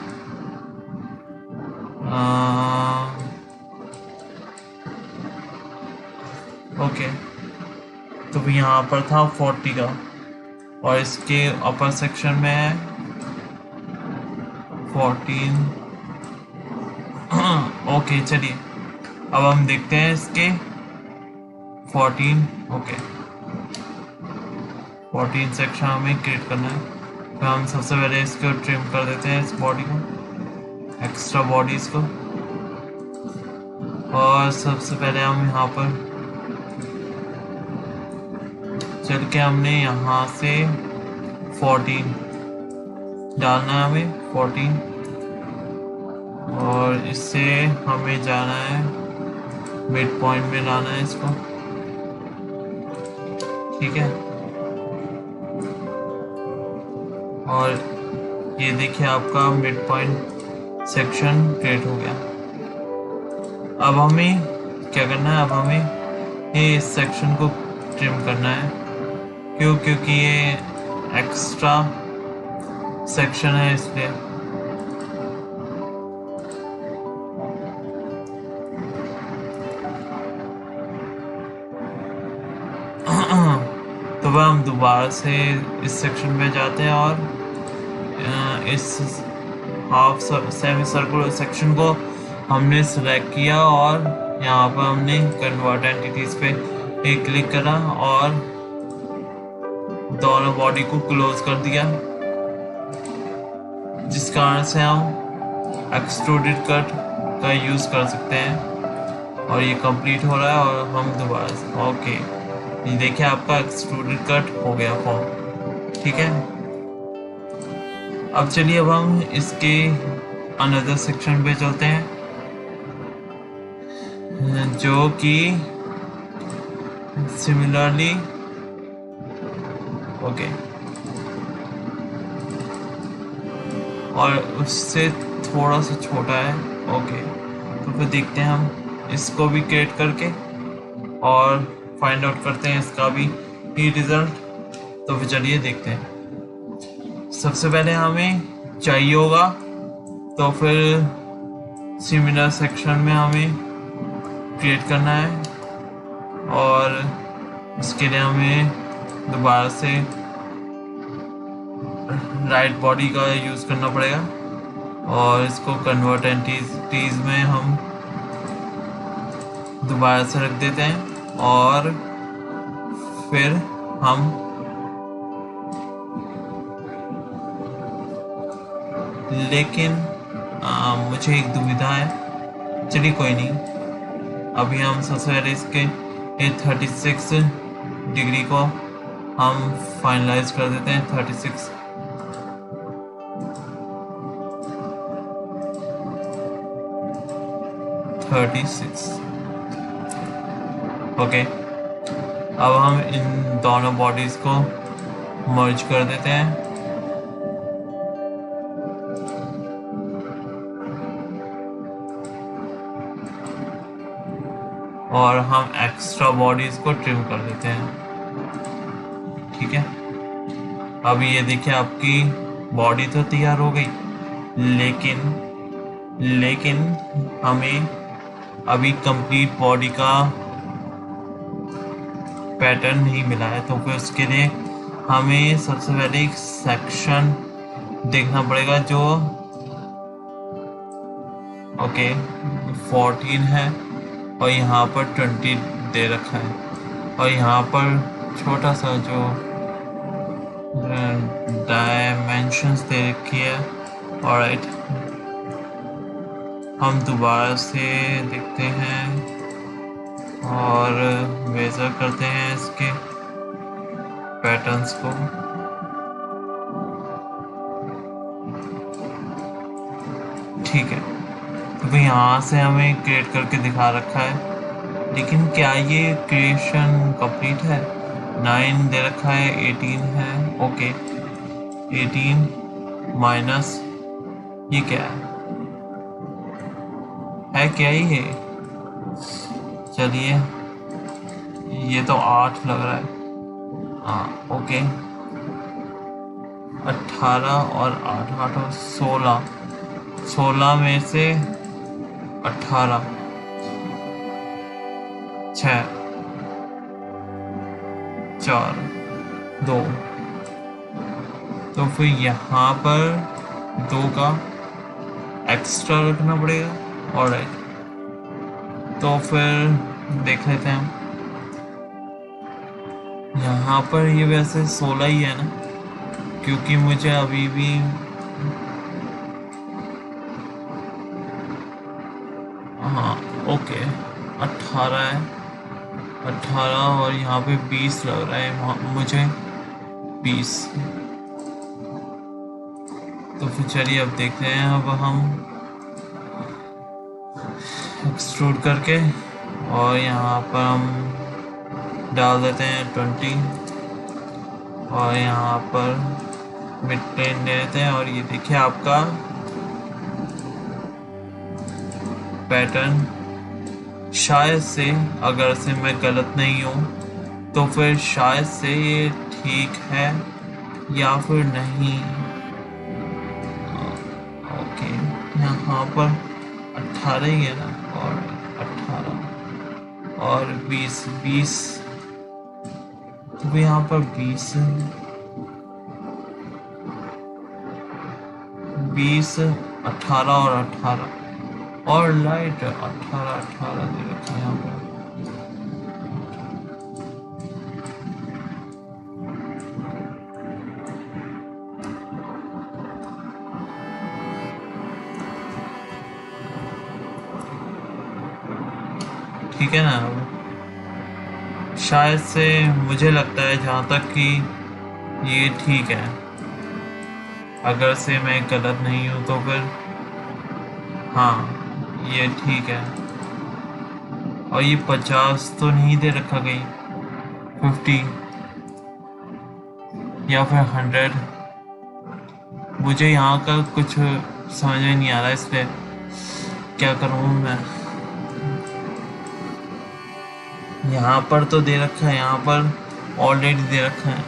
ओके। तो यहाँ पर था 40 का, और इसके अपर सेक्शन में है 14। ओके चलिए अब हम देखते हैं इसके 14, ओके 14 सेक्शन हमें क्रिएट करना है। तो हम सबसे पहले इसको ट्रिम कर देते हैं, इस बॉडी को, एक्स्ट्रा बॉडीज को। और सबसे पहले हम यहाँ पर चल के हमने यहाँ से 14 डालना है, हमें 14, और इससे हमें जाना है मिड पॉइंट में लाना है इसको, ठीक है। और ये देखिए आपका मिड पॉइंट सेक्शन क्रिएट हो गया। अब हमें क्या करना है, अब हमें ये इस सेक्शन को ट्रिम करना है। क्यों? क्योंकि ये एक्स्ट्रा सेक्शन है इसलिए। तो वह हम दोबारा से इस सेक्शन पे जाते हैं और इस हाफ सेमी सर्कुलर सेक्शन को हमने सिलेक्ट किया और यहाँ पर हमने कन्वर्ट एंटिटीज पे एक क्लिक करा और दोनों बॉडी को क्लोज कर दिया, जिस कारण से हम एक्सट्रूडेड कट का यूज कर सकते हैं। और ये कंप्लीट हो रहा है और हम दोबारा से ओके, ये देखिए आपका एक्सट्रूडेड कट हो गया फॉर्म, ठीक है। अब चलिए अब हम इसके अनदर सेक्शन पे चलते हैं, जो कि सिमिलरली ओके और उससे थोड़ा सा छोटा है, ओके। तो फिर देखते हैं हम इसको भी क्रिएट करके और फाइंड आउट करते हैं इसका भी ही रिजल्ट। तो फिर चलिए देखते हैं। सबसे पहले हमें चाहिए होगा, तो फिर सिमिलर सेक्शन में हमें क्रिएट करना है और इसके लिए हमें दोबारा से राइट बॉडी का यूज़ करना पड़ेगा और इसको कन्वर्ट एंटिटीज में हम दोबारा से रख देते हैं। और फिर हम लेकिन मुझे एक दुविधा है, चलिए कोई नहीं। अभी हम सबसे पहले इसके 36 डिग्री को हम फाइनलाइज कर देते हैं, 36। ओके, अब हम इन दोनों बॉडीज को मर्ज कर देते हैं और हम एक्स्ट्रा बॉडीज को ट्रिम कर देते हैं, ठीक है। अब ये देखिए आपकी बॉडी तो तैयार हो गई, लेकिन हमें अभी कंप्लीट बॉडी का पैटर्न नहीं मिला है। तो फिर उसके लिए हमें सबसे पहले एक सेक्शन देखना पड़ेगा जो ओके 14 है और यहाँ पर 20 दे रखा है और यहाँ पर छोटा सा जो डायमेंशंस दे रखी है। ऑलराइट, हम दोबारा से देखते हैं और मेजर करते हैं इसके पैटर्न्स को। ठीक है, तो यहाँ से हमें क्रिएट करके दिखा रखा है, लेकिन क्या ये क्रिएशन कंप्लीट है? 9 दे रखा है, 18 है, ओके। 18 माइनस ये क्या है क्या ही है? चलिए, ये तो 8 लग रहा है, हाँ ओके। 18 और 8 16, 16 में से 18 6 4 2, तो फिर यहाँ पर 2 का एक्स्ट्रा रखना पड़ेगा। ऑलराइट, तो फिर देख लेते हैं यहाँ पर ये वैसे 16 ही है ना, क्योंकि मुझे अभी भी हाँ ओके 18 है, 18 और यहाँ पे 20 लग रहा है मुझे 20। तो फिर चलिए अब देखते हैं, अब हम एक्सट्रूड करके और यहाँ पर हम डाल देते हैं 20 और यहाँ पर मिड प्लेन ले लेते हैं और ये देखिए आपका पैटर्न। शायद से, अगर से मैं गलत नहीं हूँ तो फिर शायद से ये ठीक है या फिर नहीं। ओके यहाँ पर 18 ही है ना, और 18 और 20 तो यहाँ पर 20 18 और 18 और लाइट 18 दे रखा है यहाँ पर। ठीक है ना, शायद से मुझे लगता है जहाँ तक कि ये ठीक है, अगर से मैं गलत नहीं हूँ तो फिर हाँ ये ठीक है। और ये 50 तो नहीं दे रखा कहीं, 50 या फिर 100। मुझे यहाँ का कुछ समझ में नहीं आ रहा, इसलिए क्या करूँ मैं। यहाँ पर तो दे रखा है, यहाँ पर ऑलरेडी दे रखा है,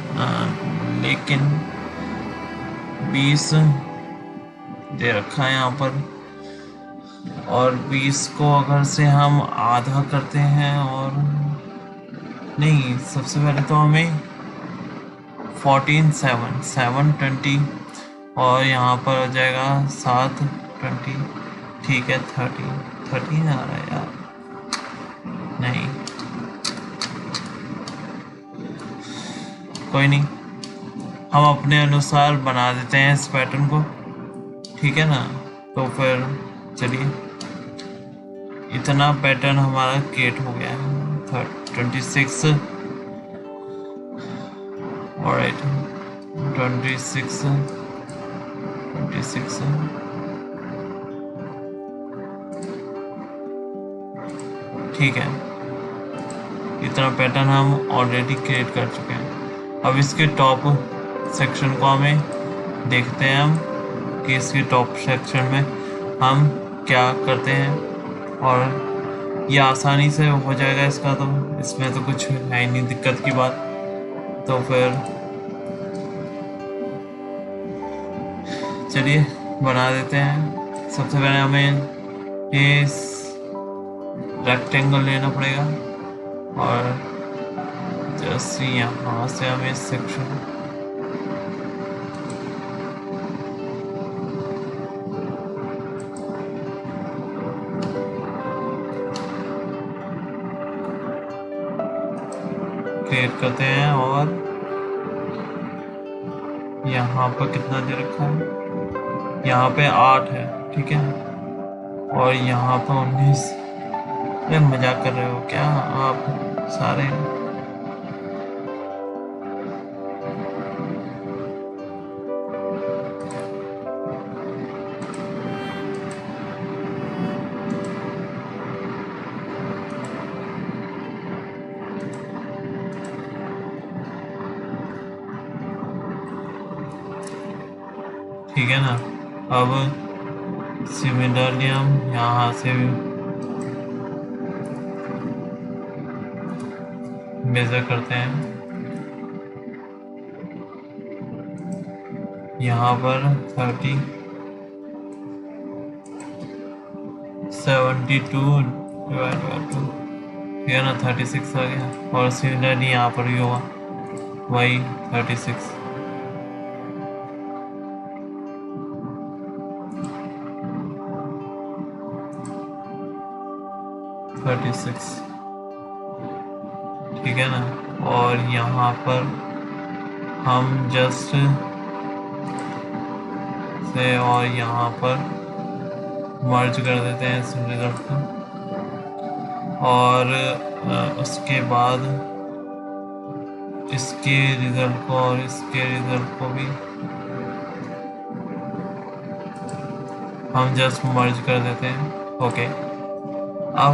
लेकिन 20 दे रखा है यहाँ पर। और 20 को अगर से हम आधा करते हैं, और नहीं, सबसे पहले तो हमें 14 7 20 और यहाँ पर हो जाएगा 7 20, ठीक है 13 आ रहा है यार, नहीं कोई नहीं, हम अपने अनुसार बना देते हैं इस पैटर्न को, ठीक है ना। तो फिर चलिए, इतना पैटर्न हमारा क्रिएट हो गया है 26 ऑलराइट 26 ठीक है। इतना पैटर्न हम ऑलरेडी क्रिएट कर चुके हैं। अब इसके टॉप सेक्शन को हमें देखते हैं हम कि इसके टॉप सेक्शन में हम क्या करते हैं, और ये आसानी से हो जाएगा इसका, तो इसमें तो कुछ है ही नहीं दिक्कत की बात। तो फिर चलिए बना देते हैं। सबसे पहले हमें ये रेक्टेंगल लेना पड़ेगा और जैसे यहाँ से हमें सेक्शन क्रिएट करते हैं। और यहाँ पर कितना दे रखा है, यहाँ पे 8 है, ठीक है, और यहाँ पर 19। अरे मजाक कर रहे हो क्या आप सारे? ठीक है ना। अब सिमिलरली हम यहाँ से मेजर करते हैं। यहाँ पर 72 डिवाइड बाय 2, ठीक है ना, 36 आ गया। और सिमिलरली यहाँ पर भी होगा वही 36। ठीक है ना। और यहाँ पर हम जस्ट से और यहाँ पर मर्ज कर देते हैं इस रिजल्ट को, और उसके बाद इसके रिजल्ट को और इसके रिजल्ट को भी हम जस्ट मर्ज कर देते हैं। ओके, अब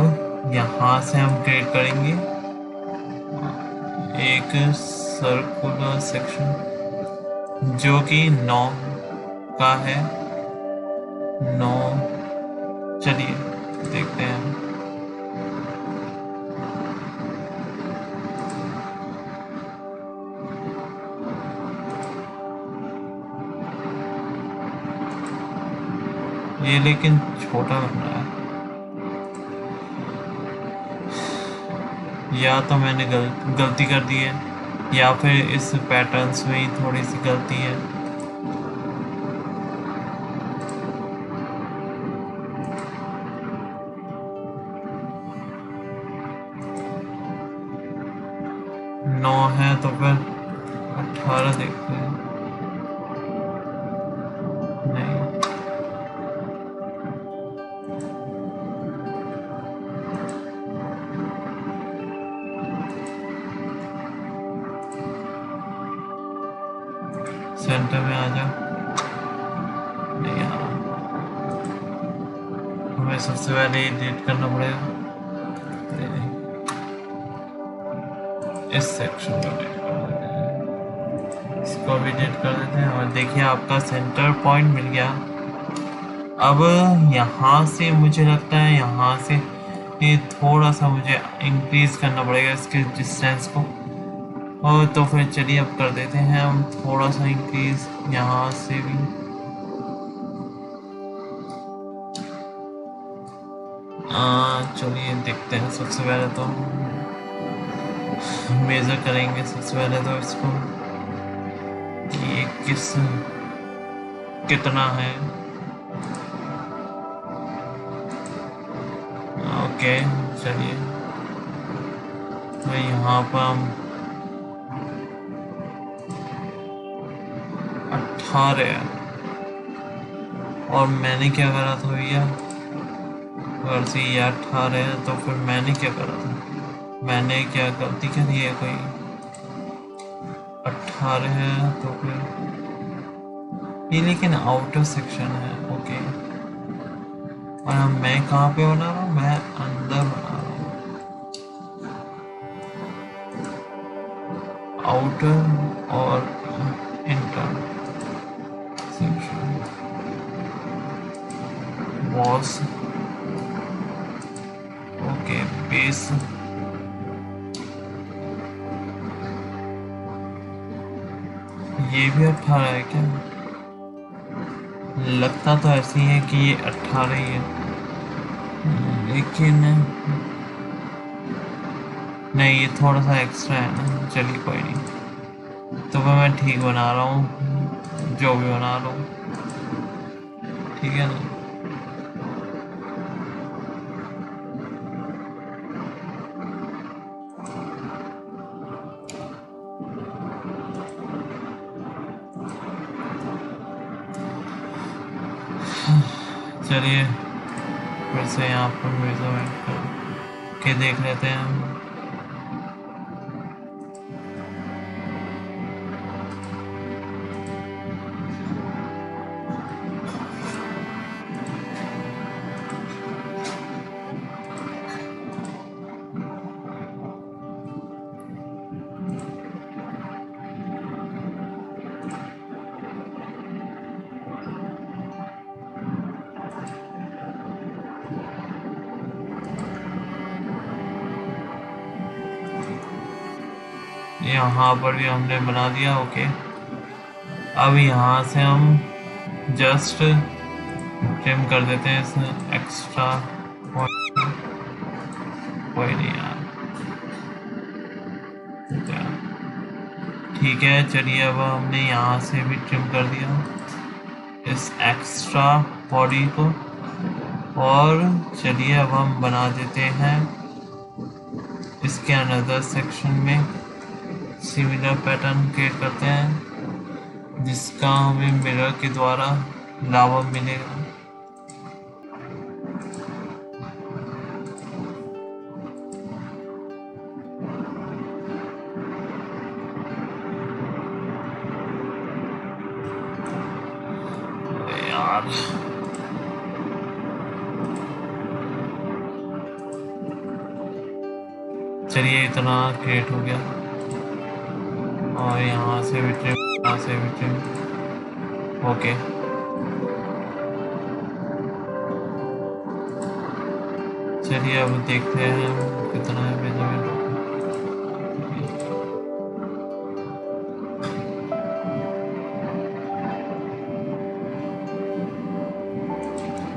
यहाँ से हम क्रिएट करेंगे एक सर्कुलर सेक्शन जो कि 9 का है। 9, चलिए देखते हैं। ये लेकिन छोटा बन रहा है, या तो मैंने गलती कर दी है, या फिर इस पैटर्न्स में ही थोड़ी सी गलती है। नौ है तो फिर 18 देखते हैं। नहीं, सेंटर में आ जा। नहीं आ रहा, हमें सबसे पहले एडिट करना पड़ेगा। इस सेक्शन को एडिट कर देते हैं, इसको भी एडिट कर देते हैं, और देखिए आपका सेंटर पॉइंट मिल गया। अब यहाँ से मुझे लगता है यहाँ से ये थोड़ा सा मुझे इंक्रीज करना पड़ेगा इसके डिस्टेंस को, और तो फिर चलिए अब कर देते हैं हम थोड़ा सा इंक्रीज यहाँ से भी। चलिए देखते हैं। सबसे पहले तो मेजर करेंगे सबसे पहले तो इसको, ये कितना है। ओके, चलिए तो यहाँ पर हम 18 है, और मैंने क्या करा था भैया, अगर से ये 18 है तो फिर मैंने क्या करा था, मैंने क्या गलती करी है कोई। 18 है तो फिर ये लेकिन आउटर सेक्शन है। ओके, और मैं कहाँ पे बना रहा हूँ, मैं अंदर बना रहा हूँ, आउटर और inter section. Boss, okay, base, ये भी 18 है क्या? लगता तो ऐसी है कि ये 18 ही है, लेकिन नहीं, ये थोड़ा सा एक्स्ट्रा है ना। चलिए कोई नहीं, तो मैं ठीक बना रहा हूँ, जो भी बना रहा हूँ, ठीक है ना। चलिए फिर से यहाँ पर मेजरमेंट करके देख लेते हैं हम। यहाँ पर भी हमने बना दिया। ओके, अब यहाँ से हम जस्ट ट्रिम कर देते हैं इस एक्स्ट्रा, कोई नहीं यार, ठीक है। चलिए अब हमने यहाँ से भी ट्रिम कर दिया इस एक्स्ट्रा बॉडी को, और चलिए अब हम बना देते हैं इसके अनदर सेक्शन में सिमिलर पैटर्न क्रिएट करते हैं, जिसका हमें मिरर के द्वारा लाभ मिलेगा। यार चलिए, इतना क्रिएट हो गया। और यहाँ से भी ट्रिम, यहाँ से भी ट्रिम। ओके, चलिए अब देखते हैं कितना है मेजरमेंट।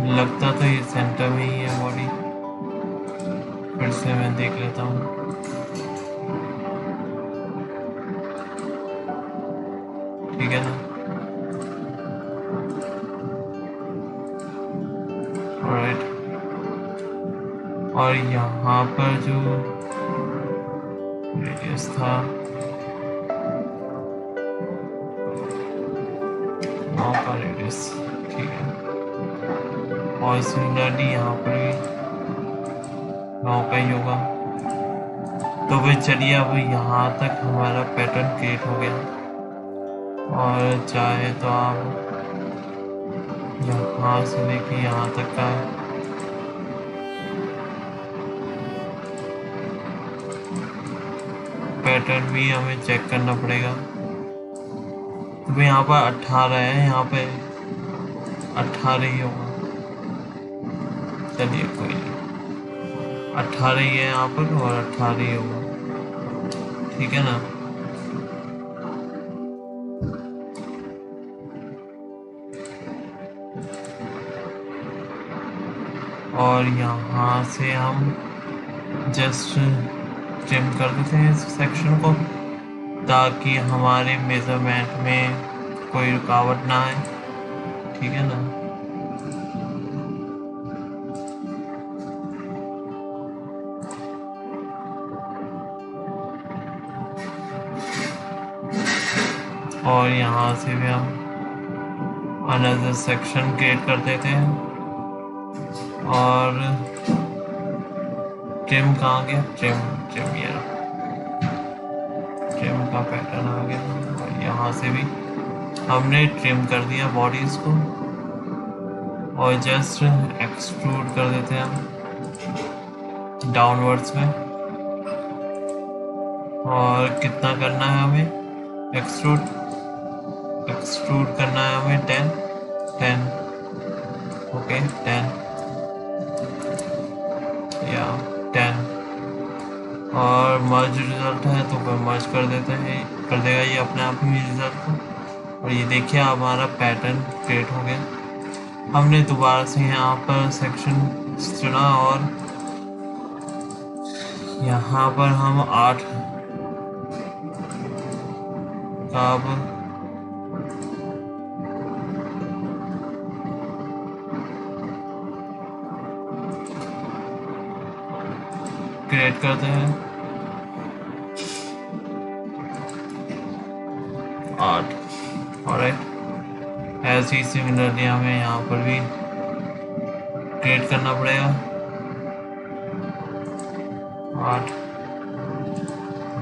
लगता तो ये सेंटर में ही है बॉडी। फिर से मैं देख लेता हूँ। ठीक है ना? ऑलराइट। और यहाँ पर जो रेडियस था, वहाँ का रेडियस ठीक है। और सिमिलरली यहाँ पर भी गाँव का ही होगा। तो फिर चलिए, अब यहाँ तक हमारा पैटर्न क्रिएट हो गया। और चाहे तो आप यहाँ से लेके यहाँ तक का पैटर्न भी हमें चेक करना पड़ेगा। तो यहाँ पर 18 है, यहाँ पे 18 ही होगा। चलिए कोई नहीं, 18 ही है यहाँ पर और 18 ही होगा। ठीक है ना? और यहाँ से हम जस्ट ट्रिम कर देते हैं इस सेक्शन को, ताकि हमारे मेजरमेंट में कोई रुकावट ना आए। ठीक है ना? और यहाँ से भी हम अनदर सेक्शन क्रिएट कर देते हैं। और ट्रिम कहाँ गया? ट्रिम ये ट्रिम का पैटर्न आ गया। और यहाँ से भी हमने ट्रिम कर दिया बॉडीज को और जस्ट एक्सट्रूड कर देते हैं हम डाउनवर्ड्स में। और कितना करना है हमें? एक्सट्रूड करना है हमें 10। ओके, 10 या 10। और मर्ज रिजल्ट है तो फिर मर्ज कर देगा ये अपने आप ही रिजल्ट को। और ये देखिए, हमारा पैटर्न क्रिएट हो गया। हमने दोबारा से यहाँ पर सेक्शन चुना और यहाँ पर हम 8 का अब क्रिएट करते हैं 8। ऑलराइट, ऐसे ही सिमिलरली हमें यहाँ पर भी क्रिएट करना पड़ेगा 8।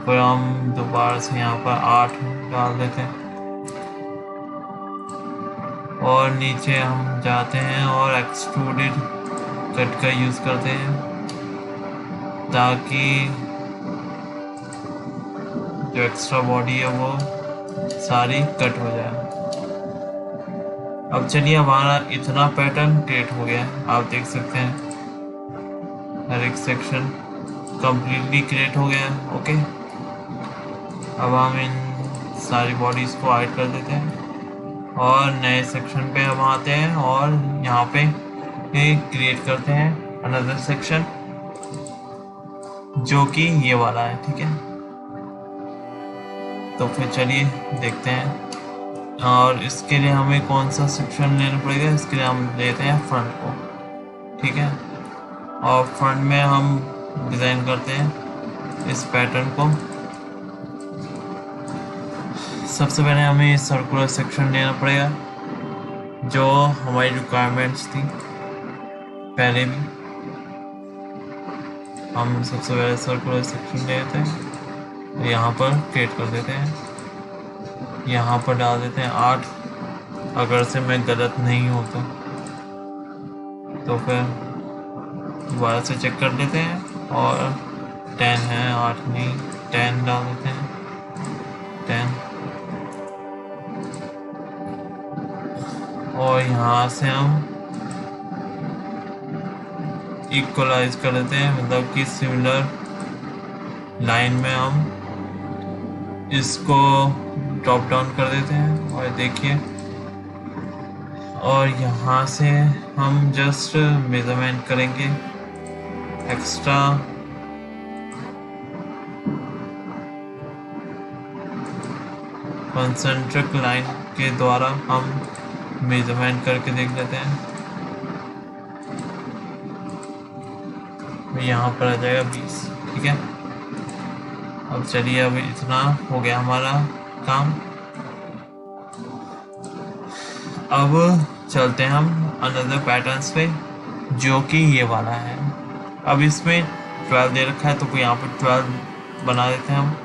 फिर हम दोबारा से यहाँ पर 8 डाल देते हैं और नीचे हम जाते हैं और एक्सट्रूडेड कट का यूज़ करते हैं, ताकि जो एक्स्ट्रा बॉडी है वो सारी कट हो जाए। अब चलिए, हमारा इतना पैटर्न क्रिएट हो गया। आप देख सकते हैं हर एक सेक्शन कंप्लीटली क्रिएट हो गया। ओके, अब हम इन सारी बॉडीज को हाइड कर देते हैं और नए सेक्शन पे हम आते हैं और यहाँ पे क्रिएट करते हैं अनदर सेक्शन, जो कि ये वाला है। ठीक है, तो फिर चलिए देखते हैं। और इसके लिए हमें कौन सा सेक्शन लेना पड़ेगा? इसके लिए हम लेते हैं फ्रंट को। ठीक है, और फ्रंट में हम डिज़ाइन करते हैं इस पैटर्न को सबसे पहले हमें सर्कुलर सेक्शन लेना पड़ेगा, जो हमारी रिक्वायरमेंट्स थी पहले भी। हम सबसे पहले सर्कुलर सेक्शन ले लेते हैं, यहाँ पर क्रिएट कर देते हैं, यहाँ पर डाल देते हैं 8। अगर से मैं गलत नहीं होता तो फिर दोबारा से चेक कर लेते हैं, और 10 है, 8 नहीं, 10 डाल देते हैं, 10। और यहाँ से हम इक्वलाइज कर देते हैं, मतलब कि सिमिलर लाइन में हम इसको ड्रॉप डाउन कर देते हैं। और देखिए, और यहाँ से हम जस्ट मेजरमेंट करेंगे एक्स्ट्रा कंसेंट्रिक लाइन के द्वारा हम मेजरमेंट करके देख लेते हैं। यहाँ पर आ जाएगा 20, ठीक है। अब चलिए, अब इतना हो गया हमारा काम। अब चलते हैं हम अनदर पैटर्न्स पे, जो कि ये वाला है। अब इसमें 12 दे रखा है, तो यहाँ पर 12 बना देते हैं हम।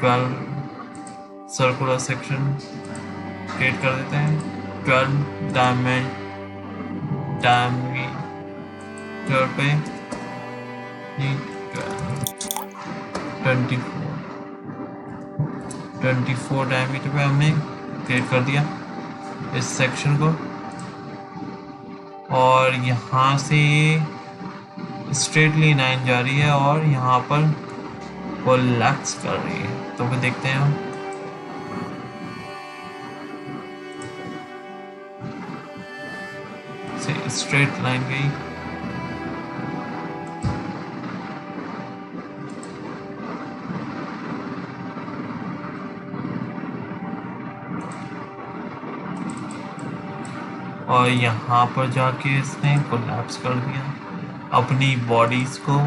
12 सर्कुलर सेक्शन क्रिएट कर देते हैं। 12 डायमीटर पे 24 डायमीटर पे हमने क्रिएट कर दिया इस सेक्शन को। और यहाँ से स्ट्रेटली लाइन जा रही है और यहाँ पर कोलैप्स कर रही है, तो फिर देखते हैं हम। स्ट्रेट लाइन गई, और यहाँ पर जाके इसने कोलैप्स कर दिया अपनी बॉडीज को।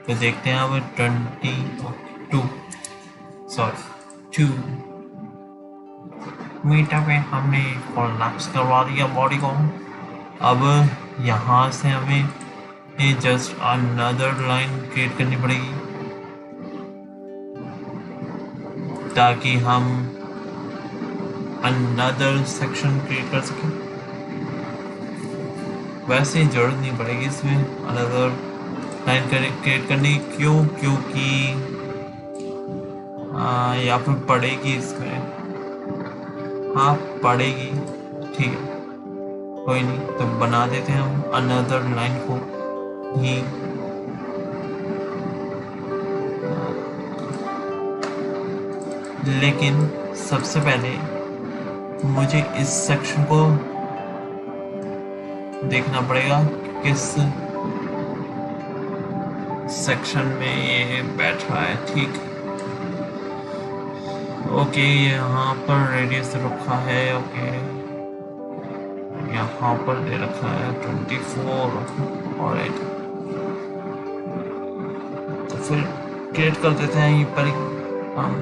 तो देखते हैं अब 2 मीटर पे हमने कोलैप्स करवा दिया बॉडी को। अब यहाँ से हमें ये जस्ट अनदर लाइन क्रिएट करनी पड़ेगी, ताकि हम अनदर सेक्शन क्रिएट कर सकें। वैसे जरूरत नहीं पड़ेगी इसमें अनदर लाइन क्रिएट करने की। क्यों? क्योंकि या फिर पड़ेगी इसमें, हाँ पड़ेगी, ठीक है, कोई नहीं। तो बना देते हैं हम अनदर लाइन को ही। लेकिन सबसे पहले मुझे इस सेक्शन को देखना पड़ेगा किस सेक्शन में ये बैठ रहा है, ठीक। ओके, यहाँ पर रेडियस रखा है, ओके, यहाँ पर दे रखा है 24 और 8। तो फिर क्रिएट कर देते हैं ये पर हम।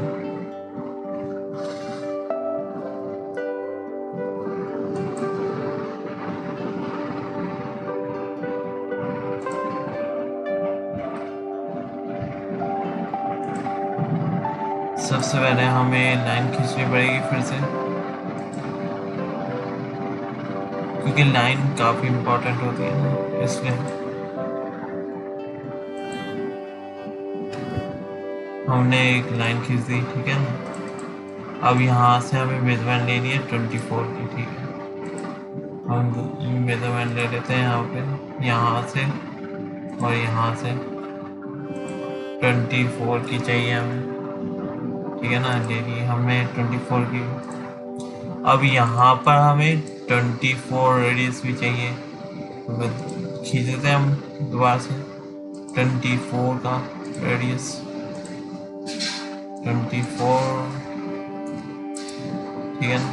सबसे पहले हमें लाइन खींचनी पड़ेगी फिर से, क्योंकि लाइन काफी इम्पोर्टेंट होती है ना, इसलिए। हमने एक लाइन खींच दी, ठीक है ना। अब यहाँ से हमें मेजरमेंट लेनी है 24 की, ठीक है। हम मेजरमेंट ले लेते हैं यहाँ पे, यहाँ से और यहाँ से 24 की चाहिए हमें, ठीक है ना। ले ली हमने 24 की। अब यहाँ पर हमें 24 रेडियस भी चाहिए, तो खींच देते हैं हम दोबारा से 24 का रेडियस। 24, ठीक है ना।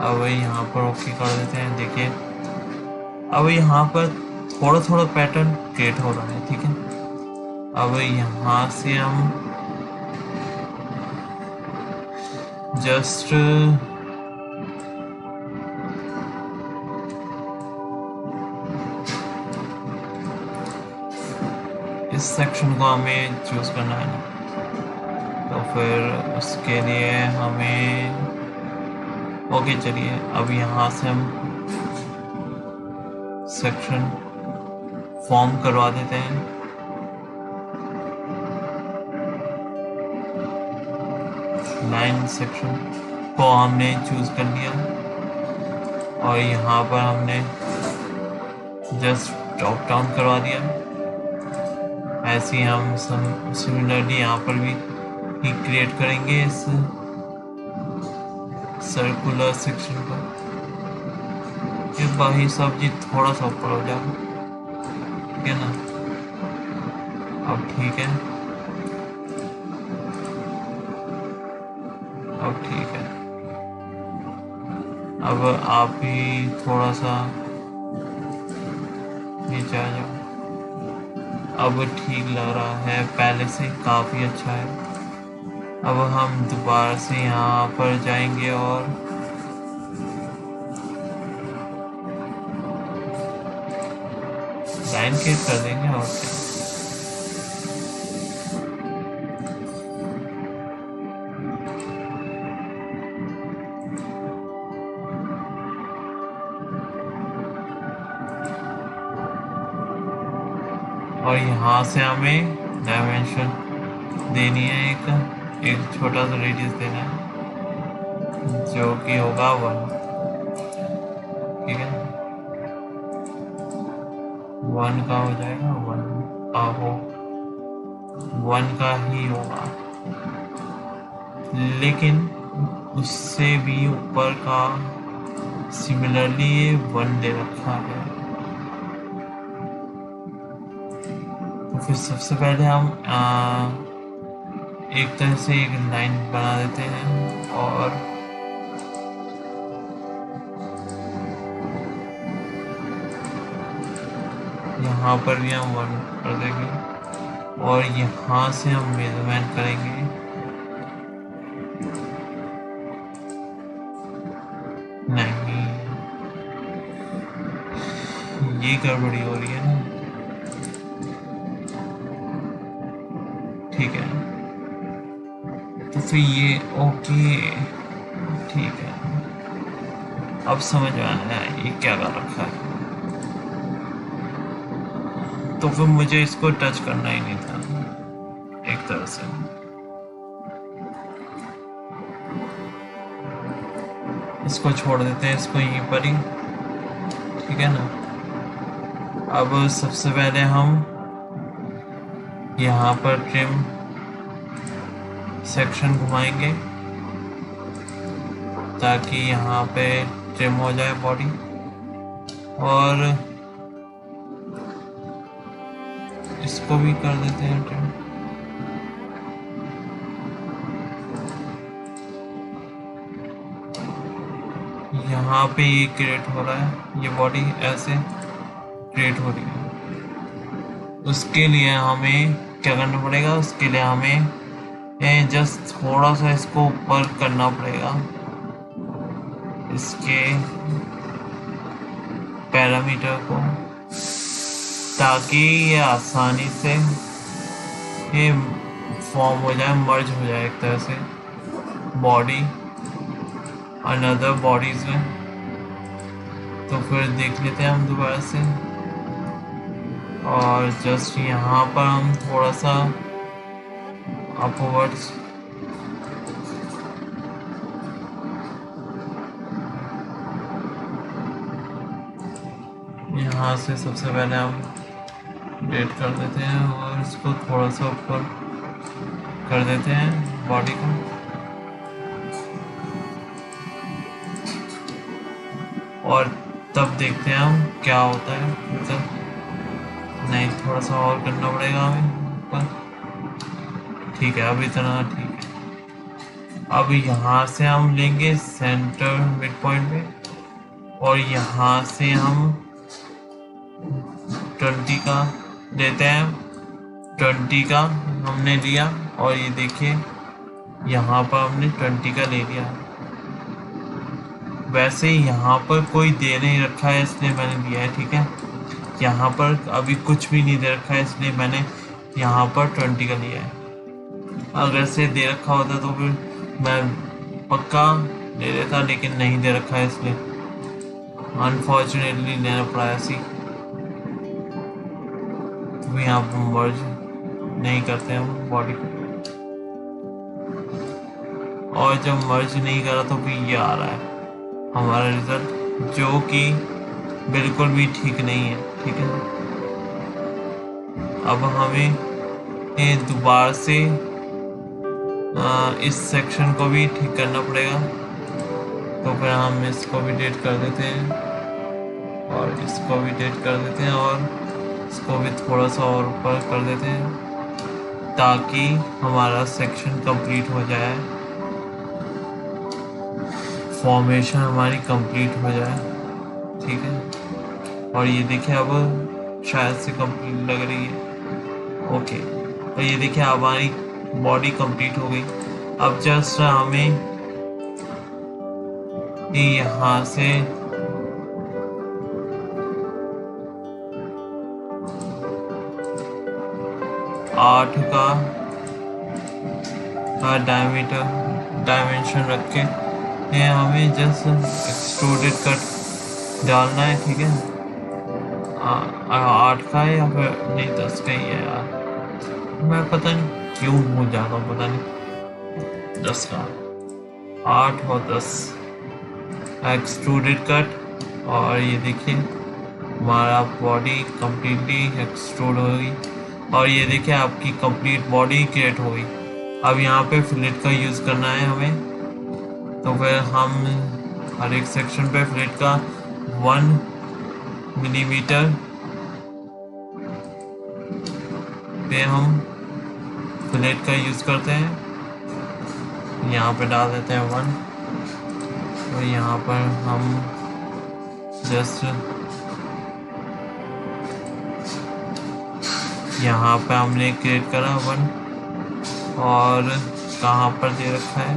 अब यहाँ पर ओके कर देते हैं। देखिए, अब यहाँ पर थोड़ा थोड़ा पैटर्न क्रिएट हो रहा है, ठीक है। अब यहाँ से हम जस्ट इस सेक्शन को हमें चूज करना है ना, तो फिर उसके लिए हमें ओके चलिए अब यहाँ से हम सेक्शन फॉर्म करवा देते हैं। लाइन सेक्शन को हमने चूज कर लिया और यहाँ पर हमने जस्ट ड्रॉप डाउन करवा दिया। ऐसे ही हम सिमिलरली यहाँ पर भी क्रिएट करेंगे इस सर्कुलर सेक्शन को। ये बाकी सब्जी थोड़ा सा ऊपर हो जाएगा, ठीक है ना। अब ठीक है, अब ठीक है। अब आप भी थोड़ा सा नीचे आ जाओ। अब ठीक लग रहा है, पहले से काफ़ी अच्छा है। अब हम दोबारा से यहाँ पर जाएंगे और लाइन क्लिक कर देंगे और क्या। और यहाँ से हमें डायमेंशन देनी है, एक छोटा सा रेडियस देना है जो कि होगा 1, ठीक है। 1 का हो जाएगा, 1 का ही होगा, लेकिन उससे भी ऊपर का सिमिलरली 1 दे रखा है। तो फिर सबसे पहले हम एक तरह से एक लाइन बना देते हैं और यहाँ पर भी हम 1 कर देंगे और यहाँ से हम मेजरमेंट करेंगे। नहीं, ये गड़बड़ी हो रही है ना, ठीक है। तो फिर ये ओके, ठीक है। अब समझ में आया ये क्या कर रखा है। तो फिर मुझे इसको टच करना ही नहीं था एक तरह से। इसको छोड़ देते हैं, इसको यहीं पर ही, ठीक है ना। अब सबसे पहले हम यहाँ पर ट्रिम सेक्शन घुमाएंगे ताकि यहाँ पे ट्रिम हो जाए बॉडी, और इसको भी कर देते हैं ट्रिम। यहाँ पे ये क्रिएट हो रहा है, ये बॉडी ऐसे क्रिएट हो रही है। उसके लिए हमें क्या करना पड़ेगा, उसके लिए हमें जस्ट थोड़ा सा इसको ऊपर करना पड़ेगा, इसके पैरामीटर को, ताकि ये आसानी से ये फॉर्म हो जाए, मर्ज हो जाए एक तरह से बॉडी अनदर बॉडीज में। तो फिर देख लेते हैं हम दोबारा से, और जस्ट यहाँ पर हम थोड़ा सा अपवर्ड्स यहाँ से सबसे पहले हम डेट कर देते हैं और इसको थोड़ा सा ऊपर कर देते हैं बॉडी को। और तब देखते हैं हम क्या होता है। मतलब नहीं, थोड़ा सा और करना पड़ेगा हमें ऊपर, ठीक है। अब इतना ठीक है। अब यहाँ से हम लेंगे सेंटर मिड पॉइंट पे, और यहाँ से हम 20 का देते हैं 20 का हमने लिया और ये देखिए यहाँ पर हमने 20 का ले लिया। वैसे यहाँ पर कोई दे नहीं रखा है इसलिए मैंने लिया है, ठीक है। यहाँ पर अभी कुछ भी नहीं दे रखा है इसलिए मैंने यहाँ पर 20 का लिया है। अगर से दे रखा होता तो फिर मैं पक्का ले लेता, लेकिन नहीं दे रखा है इसलिए अनफॉर्चुनेटली लेना पड़ा ऐसी। तो यहाँ पर मर्ज नहीं करते हम बॉडी को, और जब मर्ज नहीं करा तो फिर ये आ रहा है हमारा रिजल्ट, जो कि बिल्कुल भी ठीक नहीं है, ठीक है। अब हमें दोबारा से इस सेक्शन को भी ठीक करना पड़ेगा। तो फिर हम इसको भी डिलीट कर देते हैं और इसको भी डिलीट कर देते हैं और इसको भी थोड़ा सा और ऊपर कर देते हैं ताकि हमारा सेक्शन कंप्लीट हो जाए, फॉर्मेशन हमारी कंप्लीट हो जाए, ठीक है। और ये देखिए अब शायद से कंप्लीट लग रही है, ओके। तो ये देखिए अब हमारी बॉडी कंप्लीट हो गई। अब जस्ट हमें यहाँ से आठ का डायमेंशन रख के हमें जस्ट एक्सट्रूडेड कट डालना है, ठीक है। 8 का है या फिर नहीं 10 का ही है यार, मैं पता नहीं क्यों भूल जाता हूँ, पता नहीं। 10 का 8 और 10 एक्सट्रूडेड कट। और ये देखिए हमारा बॉडी कंप्लीटली एक्सट्रूड हो गई और ये देखिए आपकी कंप्लीट बॉडी क्रिएट हो गई। अब यहाँ पे फिलेट का यूज़ करना है हमें, तो फिर हम हर एक सेक्शन पे फिलेट का 1 मिलीमीटर पे हम फिलेट का यूज़ करते हैं। यहाँ पे डाल देते हैं 1 और यहाँ पर हम जस्ट यहाँ पे हमने क्रिएट करा 1 और कहाँ पर दे रखा है,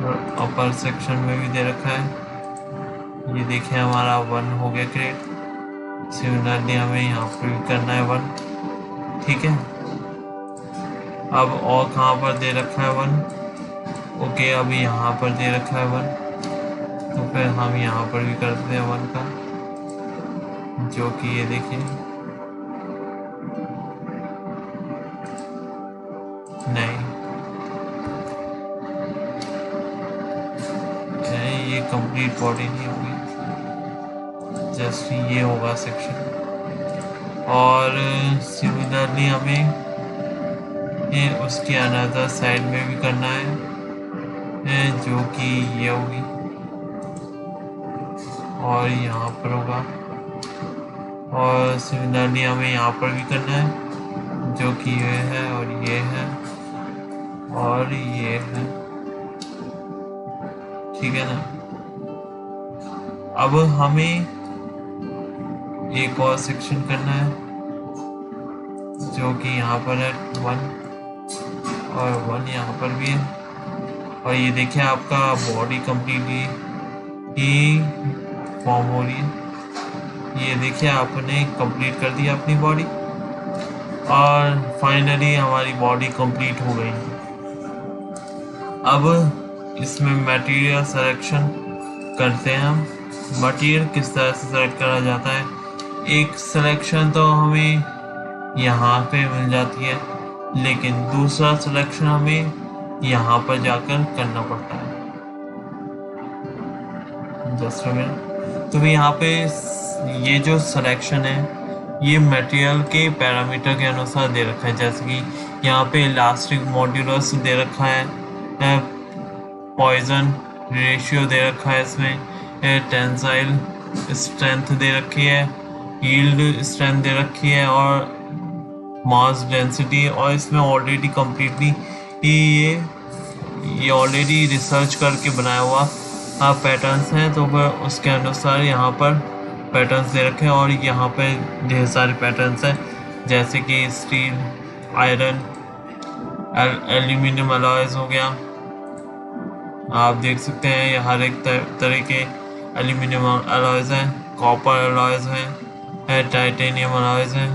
और अपर सेक्शन में भी दे रखा है। ये देखिए हमारा 1 हो गया क्रिएट। सिमिलरली हमें यहाँ पर भी करना है 1, ठीक है। अब और कहाँ पर दे रखा है 1, ओके। अब यहाँ पर दे रखा है 1, तो फिर हम यहाँ पर भी कर देते हैं 1 का, जो कि ये देखिए नहीं, ये कंप्लीट बॉडी नहीं होगी, जस्ट ये होगा सेक्शन। और सिमिलरली हमें ये उसके अनदर साइड में भी करना है, जो कि ये होगी और यहाँ पर होगा। और सिमिलरली हमें यहाँ पर भी करना है, जो कि ये है और ये है और ये है, ठीक है ना। अब हमें एक और सेक्शन करना है, जो कि यहाँ पर है 1 और 1 यहाँ पर भी है। और ये देखिए आपका बॉडी कंप्लीटली ही फॉर्म हो रही है। ये देखिए आपने कंप्लीट कर दिया अपनी बॉडी और फाइनली हमारी बॉडी कंप्लीट हो गई। अब इसमें मटेरियल सिलेक्शन करते हैं हम। मटेरियल किस तरह से सेलेक्ट करा जाता है, एक सिलेक्शन तो हमें यहाँ पे मिल जाती है, लेकिन दूसरा सिलेक्शन हमें यहाँ पर जाकर करना पड़ता है। जस्ट तो यहाँ पे ये जो सिलेक्शन है ये मटेरियल के पैरामीटर के अनुसार दे रखा है, जैसे कि यहाँ पे इलास्टिक मॉड्यूलस दे रखा है, पॉइजन रेशियो दे रखा है, इसमें टेंसाइल स्ट्रेंथ दे रखी है, यील्ड स्ट्रेंथ दे रखी है और मास डेंसिटी। और इसमें ऑलरेडी कम्प्लीटली ये ऑलरेडी रिसर्च करके बनाया हुआ पैटर्न्स हैं, तो वह उसके अनुसार यहाँ पर पैटर्न्स दे रखे हैं। और यहाँ पे ढेर सारे पैटर्न्स हैं, जैसे कि स्टील आयरन, एल्यूमिनियम अलॉयज हो गया। आप देख सकते हैं ये हर एक तरह के एल्यूमिनियम अलॉयज हैं, कॉपर अलॉयज हैं, टाइटेनियम अलॉयज हैं,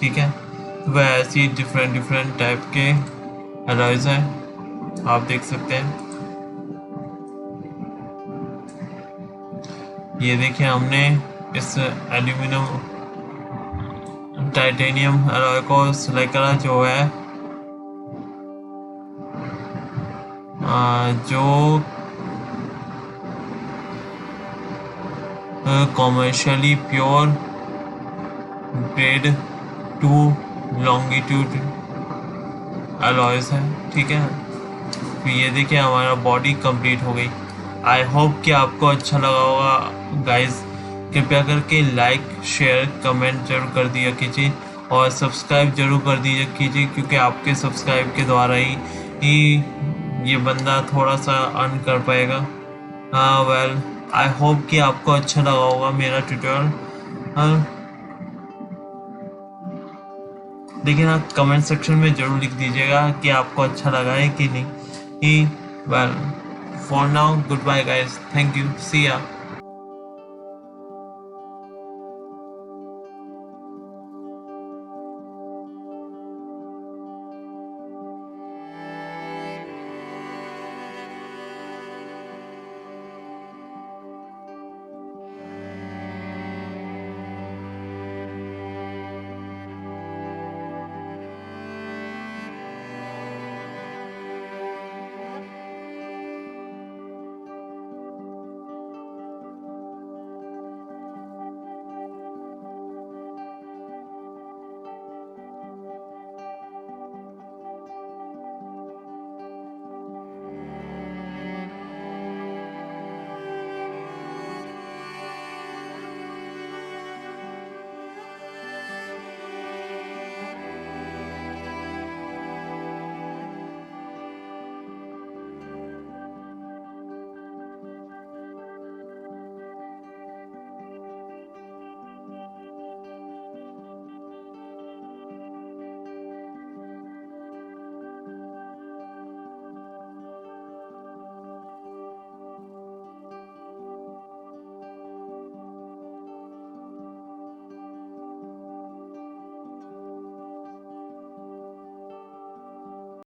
ठीक है। वह ऐसी डिफरेंट टाइप के अलॉयज हैं, आप देख सकते हैं। ये देखिए हमने इस एल्यूमिनियम टाइटेनियम अलॉय को सिलेक्ट करा, जो है जो commercially pure grade 2 longitude alloys है, ठीक है। तो ये देखिए हमारा बॉडी कंप्लीट हो गई। आई होप कि आपको अच्छा लगा होगा गाइस। कृपया करके लाइक शेयर कमेंट जरूर कर दिया कीजिए और सब्सक्राइब जरूर कर दिया कीजिए, क्योंकि आपके सब्सक्राइब के द्वारा ही ये बंदा थोड़ा सा अर्न कर पाएगा। वेल आई होप कि आपको अच्छा लगा होगा मेरा ट्यूटोरियल। लेकिन आप कमेंट सेक्शन में जरूर लिख दीजिएगा कि आपको अच्छा लगा है कि नहीं। Well for now goodbye guys, thank you, see या।